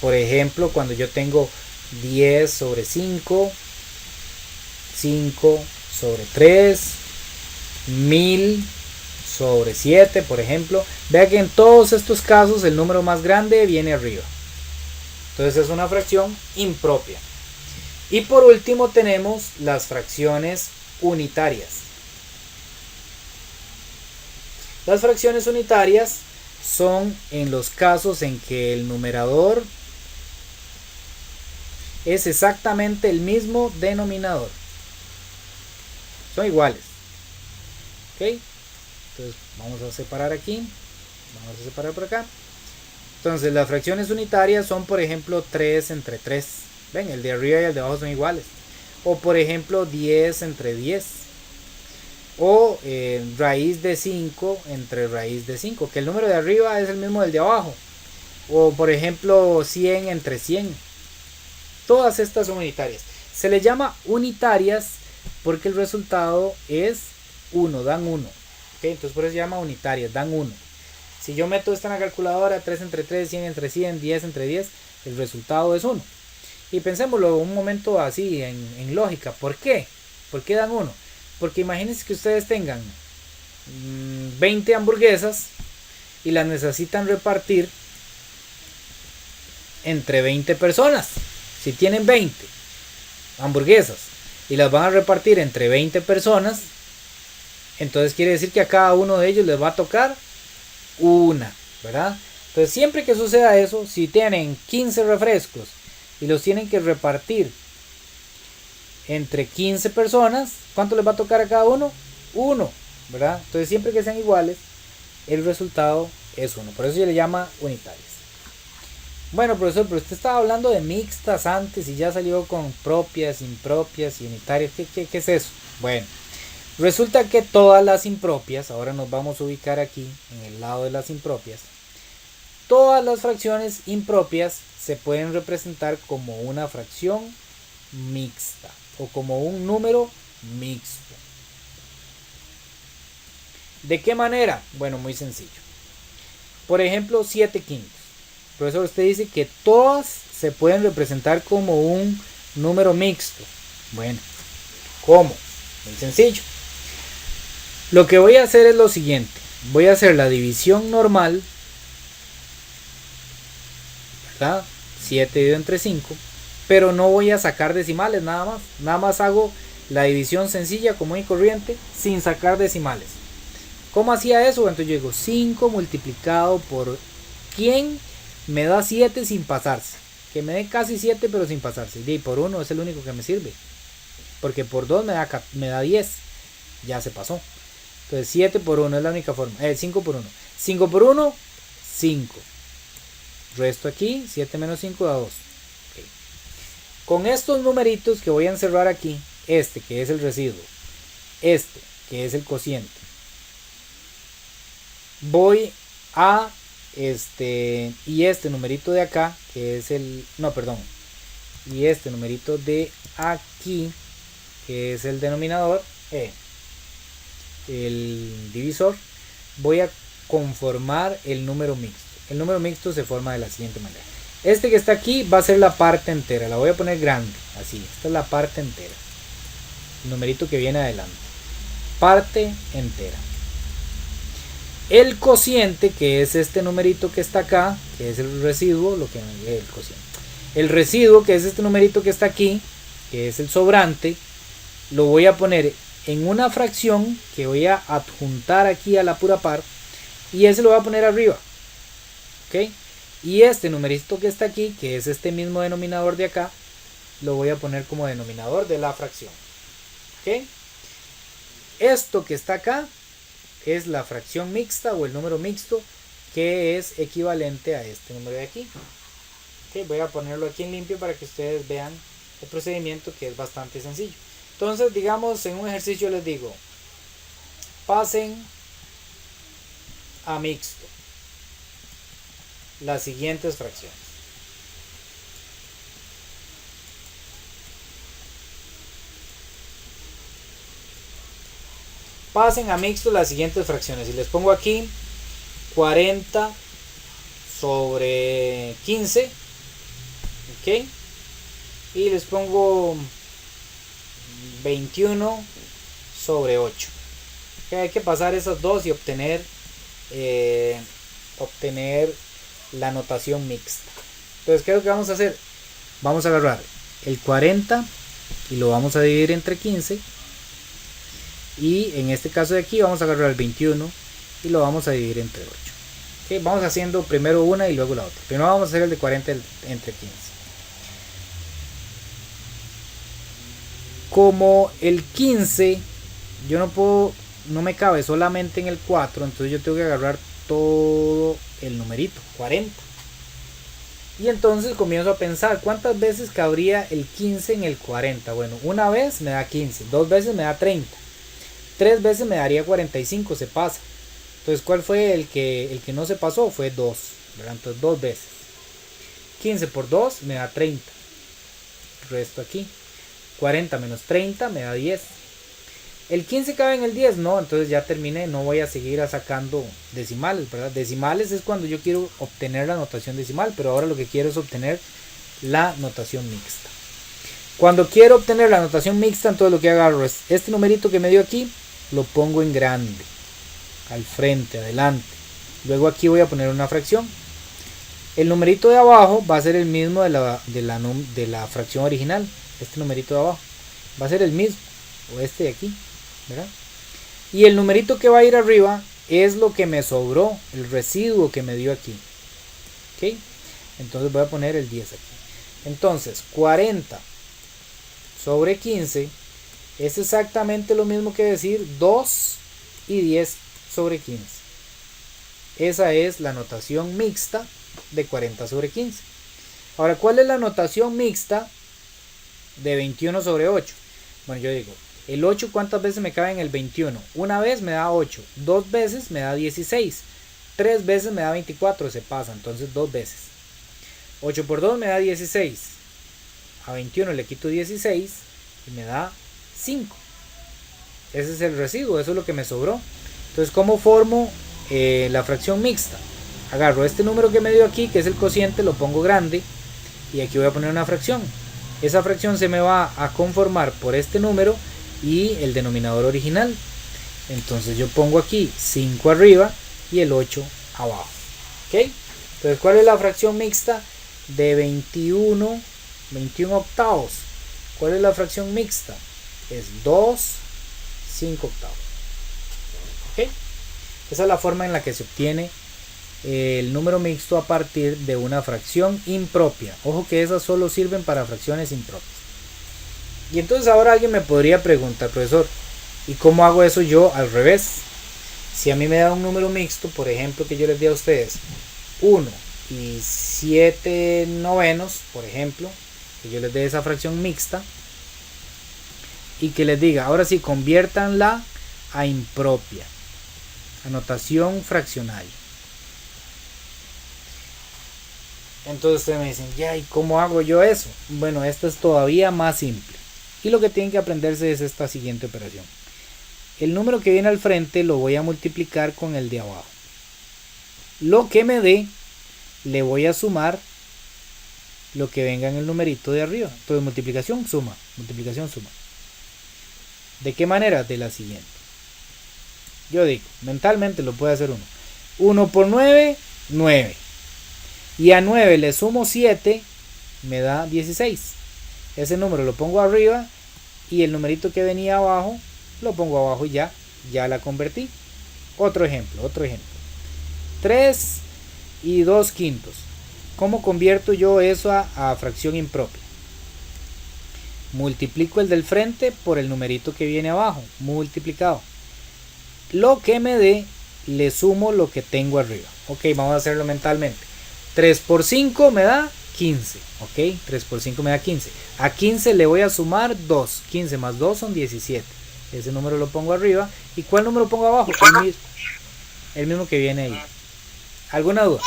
por ejemplo, cuando yo tengo 10 sobre 5, 5 sobre 3, 1000 sobre 7, por ejemplo. Vea que en todos estos casos el número más grande viene arriba. Entonces es una fracción impropia. Y por último tenemos las fracciones unitarias. Las fracciones unitarias son en los casos en que el numerador es exactamente el mismo denominador. son iguales. Ok, entonces vamos a separar aquí, vamos a separar por acá. Entonces las fracciones unitarias son, por ejemplo, 3 entre 3. Ven, el de arriba y el de abajo son iguales. O por ejemplo 10 entre 10. O raíz de 5 entre raíz de 5, que el número de arriba es el mismo del de abajo. O por ejemplo 100 entre 100. Todas estas son unitarias. Se les llama unitarias porque el resultado es 1, dan 1. ¿Okay? Entonces por eso se llama unitarias, dan 1. Si yo meto esto en la calculadora, 3 entre 3, 100 entre 100, 10 entre 10, el resultado es 1. Y pensémoslo un momento así, en lógica. ¿Por qué? ¿Por qué dan 1? Porque imagínense que ustedes tengan 20 hamburguesas y las necesitan repartir entre 20 personas. Si tienen 20 hamburguesas y las van a repartir entre 20 personas, entonces quiere decir que a cada uno de ellos les va a tocar una, ¿verdad? Entonces siempre que suceda eso, si tienen 15 refrescos y los tienen que repartir entre 15 personas, ¿cuánto les va a tocar a cada uno? 1, ¿verdad? Entonces siempre que sean iguales, el resultado es 1. Por eso se le llama unitarias. Bueno, profesor, pero usted estaba hablando de mixtas antes y ya salió con propias, impropias y unitarias. ¿Qué es eso? Bueno, resulta que todas las impropias, ahora nos vamos a ubicar aquí en el lado de las impropias, todas las fracciones impropias se pueden representar como una fracción mixta o como un número mixto. ¿De qué manera? Bueno, muy sencillo. Por ejemplo, 7 quintos. Profesor, usted dice que todas se pueden representar como un número mixto. Bueno, ¿cómo? Muy sencillo. Lo que voy a hacer es lo siguiente. Voy a hacer la división normal, ¿verdad? 7 dividido entre 5. Pero no voy a sacar decimales nada más. Nada más hago la división sencilla, común y corriente, sin sacar decimales. ¿Cómo hacía eso? Entonces yo digo 5 multiplicado por ¿quién me da 7 sin pasarse? Que me dé casi 7 pero sin pasarse. Y por 1 es el único que me sirve. Porque por 2 me da 10. Ya se pasó. Entonces 7 por 1 es la única forma. 5 por 1. 5 por 1, 5. Resto aquí, 7 menos 5 da 2. Okay. Con estos numeritos que voy a encerrar aquí, este que es el residuo, este que es el cociente, voy a y este numerito de acá que es el, no, perdón, y este numerito de aquí que es el denominador, el divisor, voy a conformar el número mixto. El número mixto se forma de la siguiente manera. Este que está aquí va a ser la parte entera, la voy a poner grande, así, esta es la parte entera, el numerito que viene adelante, parte entera. El cociente, que es este numerito que está acá, que es el residuo, el residuo, que es este numerito que está aquí, que es el sobrante, lo voy a poner en una fracción que voy a adjuntar aquí a la pura par, y ese lo voy a poner arriba. ¿Ok? Y este numerito que está aquí, que es este mismo denominador de acá, lo voy a poner como denominador de la fracción. ¿Ok? Esto que está acá es la fracción mixta o el número mixto, que es equivalente a este número de aquí. ¿Ok? Voy a ponerlo aquí en limpio para que ustedes vean el procedimiento, que es bastante sencillo. Entonces, digamos, en un ejercicio les digo, pasen a mixto las siguientes fracciones. Pasen a mixto las siguientes fracciones y les pongo aquí 40 sobre 15, ok, y les pongo 21 sobre 8. Okay, hay que pasar esas dos y obtener la notación mixta. Entonces, ¿qué es lo que vamos a hacer? Vamos a agarrar el 40 y lo vamos a dividir entre 15, y en este caso de aquí vamos a agarrar el 21 y lo vamos a dividir entre 8. Okay, vamos haciendo primero una y luego la otra. Primero vamos a hacer el de 40 entre 15. Como el 15 yo no puedo, no me cabe solamente en el 4, entonces yo tengo que agarrar todo el numerito, 40. Y entonces comienzo a pensar, ¿cuántas veces cabría el 15 en el 40? Bueno, una vez me da 15, dos veces me da 30, tres veces me daría 45, se pasa. Entonces, ¿cuál fue el que no se pasó? Fue 2, ¿verdad? Entonces, dos veces. 15 por 2 me da 30. Resto aquí. 40 menos 30 me da 10. ¿El 15 cabe en el 10? No, entonces ya terminé, no voy a seguir sacando decimales, ¿verdad? Decimales es cuando yo quiero obtener la notación decimal, pero ahora lo que quiero es obtener la notación mixta. Cuando quiero obtener la notación mixta, entonces lo que agarro es este numerito que me dio aquí, lo pongo en grande, al frente, adelante. Luego aquí voy a poner una fracción. El numerito de abajo va a ser el mismo de la fracción original. Este numerito de abajo va a ser el mismo, o este de aquí, ¿verdad? Y el numerito que va a ir arriba es lo que me sobró, el residuo que me dio aquí. ¿Ok? Entonces voy a poner el 10 aquí. Entonces 40 sobre 15 es exactamente lo mismo que decir 2 y 10 sobre 15. Esa es la notación mixta de 40 sobre 15. Ahora, ¿cuál es la notación mixta de 21 sobre 8? Bueno, yo digo, el 8 ¿cuántas veces me cabe en el 21? Una vez me da 8, dos veces me da 16, tres veces me da 24, se pasa, entonces dos veces. 8 por 2 me da 16, a 21 le quito 16 y me da 5. Ese es el residuo, eso es lo que me sobró. Entonces, ¿cómo formo la fracción mixta? Agarro este número que me dio aquí, que es el cociente, lo pongo grande y aquí voy a poner una fracción. Esa fracción se me va a conformar por este número y el denominador original. Entonces yo pongo aquí 5 arriba y el 8 abajo. ¿Ok? Entonces, ¿cuál es la fracción mixta de 21 octavos? ¿Cuál es la fracción mixta? Es 2, 5 octavos. ¿Ok? Esa es la forma en la que se obtiene el número mixto a partir de una fracción impropia. Ojo que esas solo sirven para fracciones impropias. Y entonces ahora alguien me podría preguntar, profesor, ¿y cómo hago eso yo al revés? Si a mí me da un número mixto, por ejemplo, que yo les di a ustedes 1 y 7 novenos, por ejemplo, que yo les dé esa fracción mixta y que les diga, ahora sí, conviértanla a impropia, a notación fraccional. Entonces ustedes me dicen, ya, ¿y cómo hago yo eso? Bueno, esto es todavía más simple. Y lo que tienen que aprenderse es esta siguiente operación. El número que viene al frente lo voy a multiplicar con el de abajo. Lo que me dé, le voy a sumar lo que venga en el numerito de arriba. Entonces multiplicación, suma, multiplicación, suma. ¿De qué manera? De la siguiente. Yo digo, mentalmente lo puede hacer uno. 1 por 9, 9. Y a 9 le sumo 7, me da 16. Ese número lo pongo arriba y el numerito que venía abajo lo pongo abajo y ya la convertí. Otro ejemplo. 3 y 2 quintos. ¿Cómo convierto yo eso a fracción impropia? Multiplico el del frente por el numerito que viene abajo, multiplicado. Lo que me dé, le sumo lo que tengo arriba. Ok, vamos a hacerlo mentalmente. 3 por 5 me da 15. Ok, 3 por 5 me da 15. A 15 le voy a sumar 2. 15 más 2 son 17. Ese número lo pongo arriba. ¿Y cuál número pongo abajo? El mismo que viene ahí. ¿Alguna duda?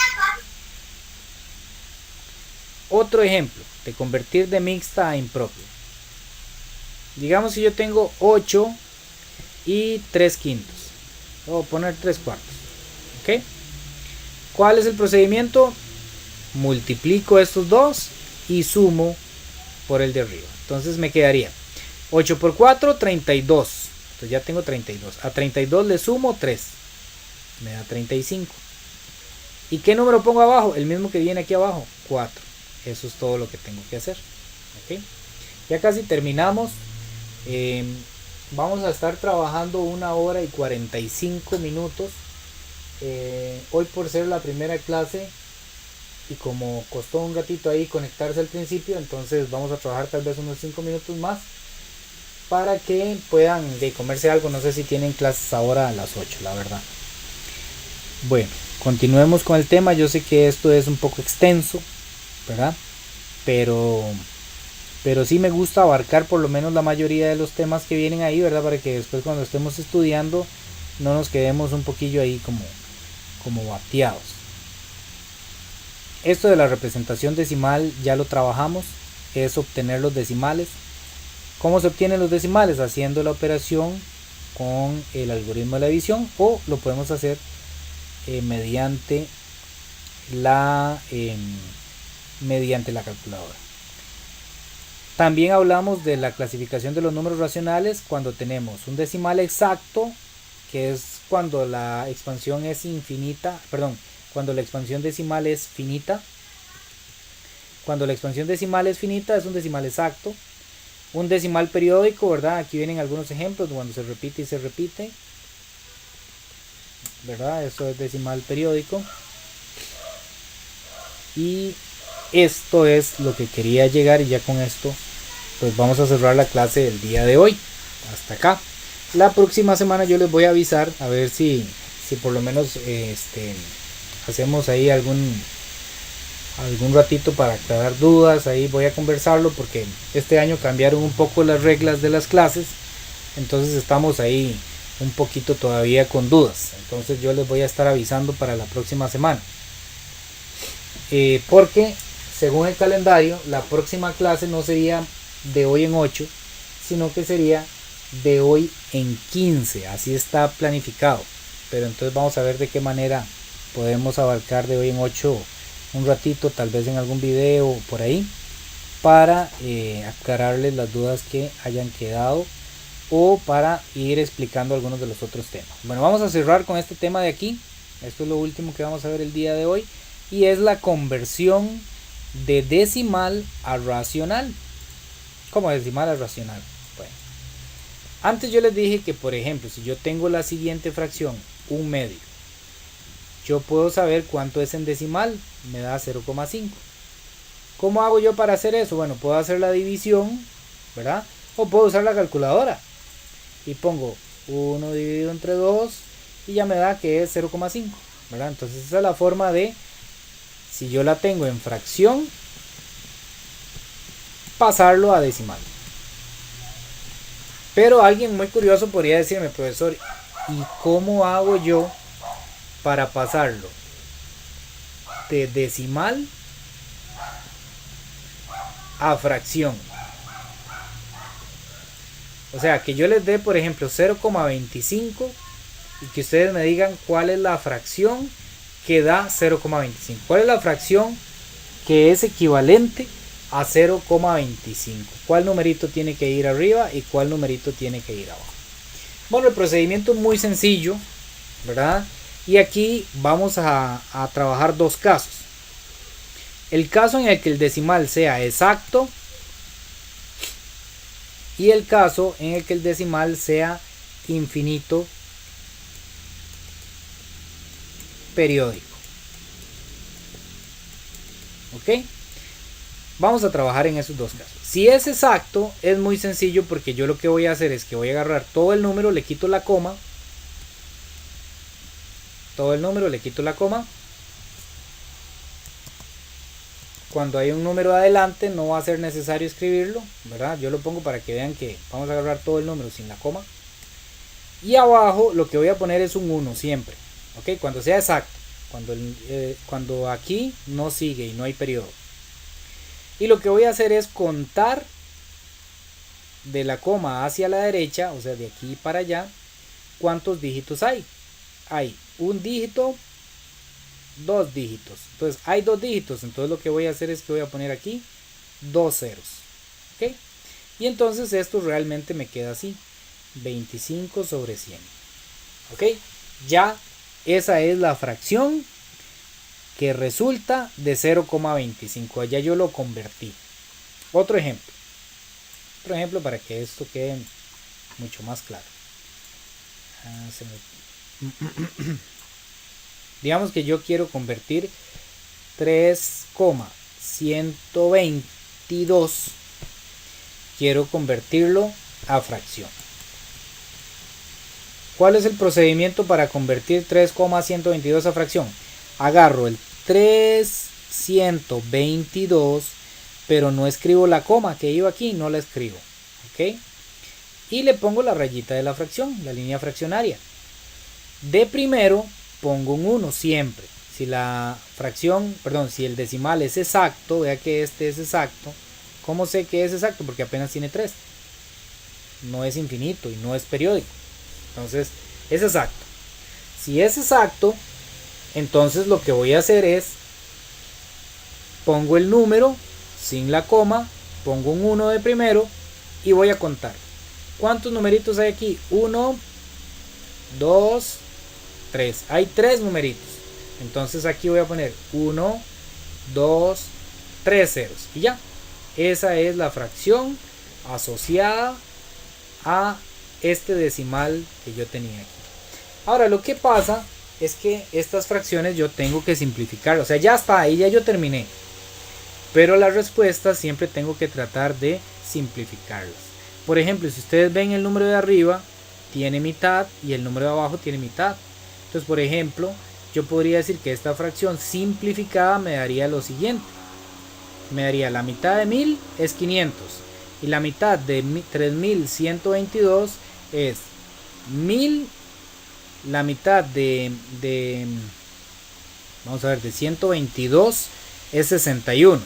Otro ejemplo de convertir de mixta a impropia. Digamos que yo tengo 8 y 3 quintos. Voy a poner 3 cuartos. ¿Ok? ¿Cuál es el procedimiento? Multiplico estos dos y sumo por el de arriba. Entonces me quedaría 8 por 4, 32. Entonces ya tengo 32. A 32 le sumo 3. Me da 35. ¿Y qué número pongo abajo? El mismo que viene aquí abajo, 4. Eso es todo lo que tengo que hacer. ¿Okay? Ya casi terminamos. Vamos a estar trabajando 1 hora y 45 minutos. Hoy, por ser la primera clase y como costó un ratito ahí conectarse al principio, entonces vamos a trabajar tal vez unos 5 minutos más para que puedan comerse algo. No sé si tienen clases ahora a las 8, la verdad. Bueno, continuemos con el tema. Yo sé que esto es un poco extenso, ¿verdad? Pero sí me gusta abarcar por lo menos la mayoría de los temas que vienen ahí, ¿verdad? Para que después cuando estemos estudiando no nos quedemos un poquillo ahí como bateados. Esto de la representación decimal ya lo trabajamos, es obtener los decimales. ¿Cómo se obtienen los decimales? Haciendo la operación con el algoritmo de la división, o lo podemos hacer mediante la calculadora. También hablamos de la clasificación de los números racionales cuando tenemos un decimal exacto, que es cuando la expansión es infinita, cuando la expansión decimal es finita. Cuando la expansión decimal es finita es un decimal exacto. Un decimal periódico, ¿verdad? Aquí vienen algunos ejemplos cuando se repite y se repite, ¿verdad? Eso es decimal periódico. Y esto es lo que quería llegar, y ya con esto pues vamos a cerrar la clase del día de hoy. Hasta acá. La próxima semana yo les voy a avisar a ver si por lo menos hacemos ahí algún ratito para aclarar dudas. Ahí voy a conversarlo porque este año cambiaron un poco las reglas de las clases, entonces estamos ahí un poquito todavía con dudas. Entonces yo les voy a estar avisando para la próxima semana, porque según el calendario la próxima clase no sería de hoy en 8, sino que sería de hoy en 15, así está planificado. Pero entonces vamos a ver de qué manera podemos abarcar de hoy en 8 un ratito, tal vez en algún video por ahí, para aclararles las dudas que hayan quedado, o para ir explicando algunos de los otros temas. Bueno, vamos a cerrar con este tema de aquí. Esto es lo último que vamos a ver el día de hoy, y es la conversión de decimal a racional. ¿Cómo decimal a racional? Bueno, antes yo les dije que, por ejemplo, si yo tengo la siguiente fracción, 1/2, yo puedo saber cuánto es en decimal. Me da 0,5. ¿Cómo hago yo para hacer eso? Bueno, puedo hacer la división, ¿verdad? O puedo usar la calculadora y pongo 1 dividido entre 2 y ya me da que es 0,5, ¿verdad? Entonces esa es la forma de, si yo la tengo en fracción, pasarlo a decimal. Pero alguien muy curioso podría decirme: profesor, ¿y cómo hago yo para pasarlo de decimal a fracción? O sea, que yo les dé, por ejemplo, 0,25 y que ustedes me digan cuál es la fracción que da 0,25. ¿Cuál es la fracción que es equivalente a 0,25? ¿Cuál numerito tiene que ir arriba y cuál numerito tiene que ir abajo? Bueno, el procedimiento es muy sencillo, ¿verdad? Y aquí vamos a trabajar dos casos. El caso en el que el decimal sea exacto y el caso en el que el decimal sea infinito periódico. ¿Ok? Vamos a trabajar en esos dos casos. Si es exacto, es muy sencillo, porque yo lo que voy a hacer es que voy a agarrar todo el número, le quito la coma. Todo el número, le quito la coma. Cuando hay un número adelante no va a ser necesario escribirlo, ¿verdad? Yo lo pongo para que vean que vamos a agarrar todo el número sin la coma. Y abajo lo que voy a poner es un 1 siempre, ¿ok? Cuando sea exacto, cuando aquí no sigue y no hay periodo. Y lo que voy a hacer es contar de la coma hacia la derecha, o sea, de aquí para allá, cuántos dígitos hay. Hay un dígito, dos dígitos. Entonces hay dos dígitos. Entonces lo que voy a hacer es que voy a poner aquí 2 ceros. ¿Ok? Y entonces esto realmente me queda así: 25 sobre 100. ¿Ok? Ya esa es la fracción que resulta de 0,25. Allá yo lo convertí. Otro ejemplo. Otro ejemplo para que esto quede mucho más claro. Digamos que yo quiero convertir 3,122. Quiero convertirlo a fracción. ¿Cuál es el procedimiento para convertir 3,122 a fracción? Agarro el 322, pero no escribo la coma que iba aquí, no la escribo. ¿Ok? Y le pongo la rayita de la fracción, la línea fraccionaria. De primero pongo un 1 siempre. Si la fracción, perdón, si el decimal es exacto, vea que este es exacto. ¿Cómo sé que es exacto? Porque apenas tiene 3. No es infinito y no es periódico. Entonces es exacto. Si es exacto, entonces lo que voy a hacer es pongo el número sin la coma, pongo un 1 de primero y voy a contar. ¿Cuántos numeritos hay aquí? 1, 2, 3. Hay 3 numeritos. Entonces aquí voy a poner 1, 2, 3 ceros. Y ya. Esa es la fracción asociada a este decimal que yo tenía aquí. Ahora lo que pasa es que estas fracciones yo tengo que simplificar. O sea, ya está, ahí ya yo terminé. Pero las respuestas siempre tengo que tratar de simplificarlas. Por ejemplo, si ustedes ven el número de arriba tiene mitad y el número de abajo tiene mitad. Entonces, por ejemplo, yo podría decir que esta fracción simplificada me daría lo siguiente. Me daría la mitad de 1000 es 500 y la mitad de 3122 es 1000. La mitad de vamos a ver, de 122 es 61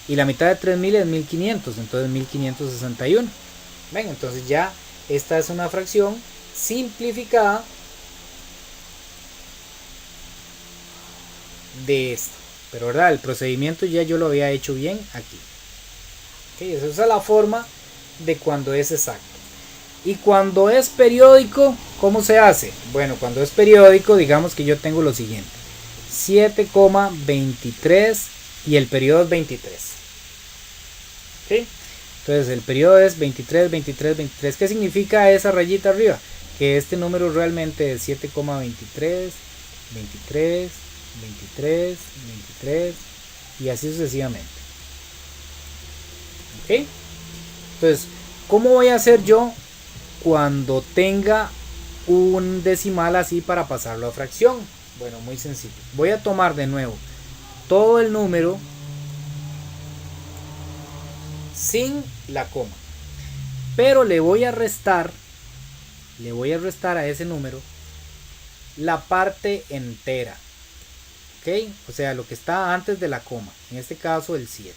y la mitad de 3000 es 1500, entonces 1561. Ven, entonces ya esta es una fracción simplificada de esta, pero verdad, el procedimiento ya yo lo había hecho bien aquí. ¿Okay? Esa es la forma de cuando es exacto. Y cuando es periódico, ¿cómo se hace? Bueno, cuando es periódico, digamos que yo tengo lo siguiente: 7,23 y el periodo es 23. ¿Okay? Entonces el periodo es 23, 23, 23. ¿Qué significa esa rayita arriba? Que este número realmente es 7,23, 23, 23, 23 y así sucesivamente. ¿Ok? Entonces, ¿cómo voy a hacer yo cuando tenga un decimal así para pasarlo a fracción? Bueno, muy sencillo. Voy a tomar de nuevo todo el número sin la coma, pero le voy a restar a ese número la parte entera. ¿Ok? O sea, lo que está antes de la coma, en este caso el 7.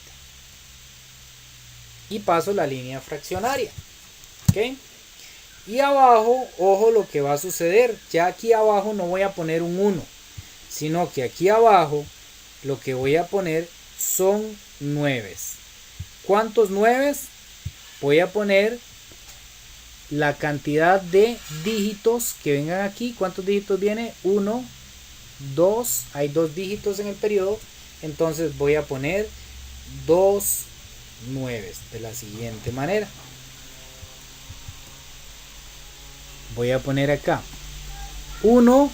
Y paso la línea fraccionaria. ¿Ok? Y abajo, ojo lo que va a suceder. Ya aquí abajo no voy a poner un 1, sino que aquí abajo lo que voy a poner son 9. ¿Cuántos 9? Voy a poner la cantidad de dígitos que vengan aquí. ¿Cuántos dígitos viene? 1, 2. Hay 2 dígitos en el periodo. Entonces voy a poner 2 9 de la siguiente manera. Voy a poner acá 1,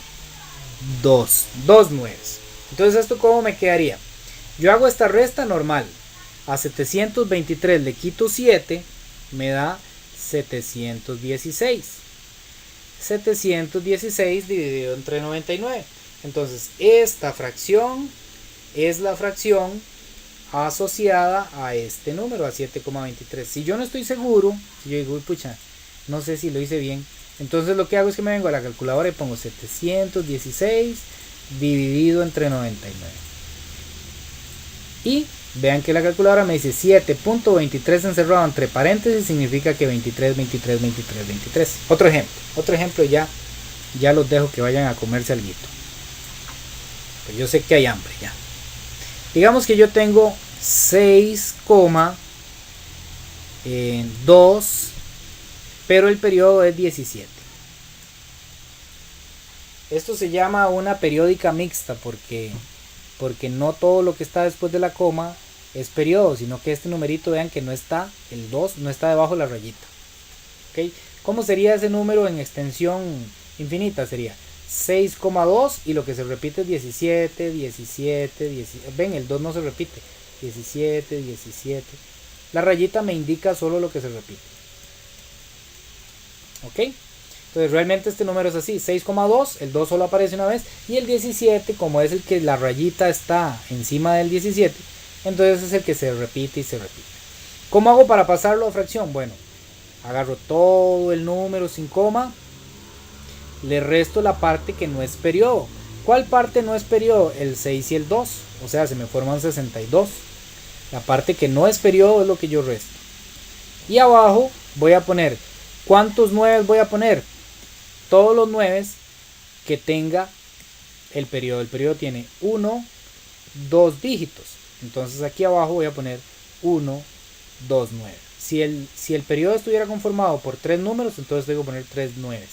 2, 2 9. Entonces esto cómo me quedaría. Yo hago esta resta normal. A 723 le quito 7, me da 716. 716 dividido entre 99. Entonces esta fracción es la fracción asociada a este número, a 7,23. Si yo no estoy seguro, si yo digo, pucha, no sé si lo hice bien, entonces lo que hago es que me vengo a la calculadora y pongo 716 dividido entre 99. Y vean que la calculadora me dice 7.23 encerrado entre paréntesis, significa que 23, 23, 23, 23. Otro ejemplo ya los dejo que vayan a comerse alguito. Pues yo sé que hay hambre ya. Digamos que yo tengo 6,2, pero el periodo es 17. Esto se llama una periódica mixta porque no todo lo que está después de la coma es periodo, sino que este numerito, vean que no está, el 2 no está debajo de la rayita. ¿Okay? ¿Cómo sería ese número en extensión infinita? Sería 6,2 y lo que se repite es 17, 17, 17. Ven, el 2 no se repite. 17, 17. La rayita me indica solo lo que se repite. ¿ok? Entonces realmente este número es así, 6,2, el 2 solo aparece una vez, y el 17, como es el que la rayita está encima del 17, entonces es el que se repite y se repite. ¿Cómo hago para pasarlo a fracción? Bueno, agarro todo el número sin coma, le resto la parte que no es periodo. ¿Cuál parte no es periodo? El 6 y el 2, o sea, se me forman 62. La parte que no es periodo es lo que yo resto. Y abajo voy a poner, ¿cuántos 9 voy a poner? Todos los 9 que tenga el periodo. El periodo tiene 1, 2 dígitos. Entonces aquí abajo voy a poner 1, 2, 9. Si el periodo estuviera conformado por 3 números, entonces tengo que poner 3 9.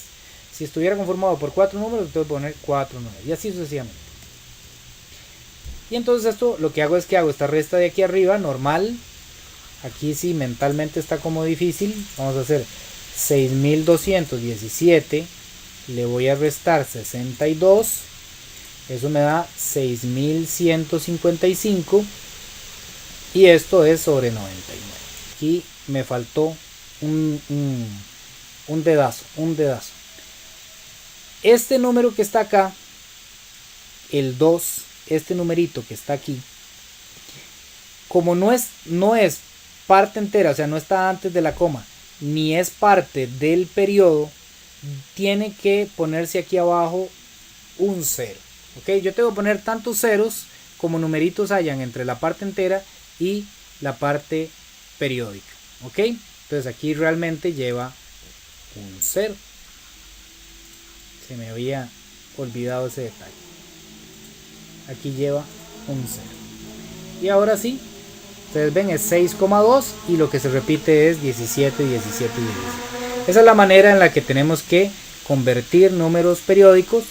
Si estuviera conformado por 4 números, tengo que poner 4 9. Y así sucesivamente. Y entonces esto lo que hago es que hago esta resta de aquí arriba, normal. Aquí sí mentalmente está como difícil. Vamos a hacer 6217. Le voy a restar 62. Eso me da 6155. Y esto es sobre 99. Aquí me faltó un dedazo. Este número que está acá, el 2, este numerito que está aquí, como no es parte entera, o sea, no está antes de la coma, ni es parte del periodo, tiene que ponerse aquí abajo un 0. ¿Ok? Yo tengo que poner tantos ceros como numeritos hayan entre la parte entera y la parte periódica. ¿Ok? Entonces aquí realmente lleva un 0. Se me había olvidado ese detalle. Aquí lleva un 0. Y ahora sí, ustedes ven, es 6,2 y lo que se repite es 17, 17 y 17. Esa es la manera en la que tenemos que convertir números periódicos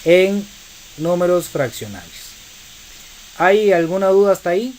en números fraccionarios. ¿Hay alguna duda hasta ahí?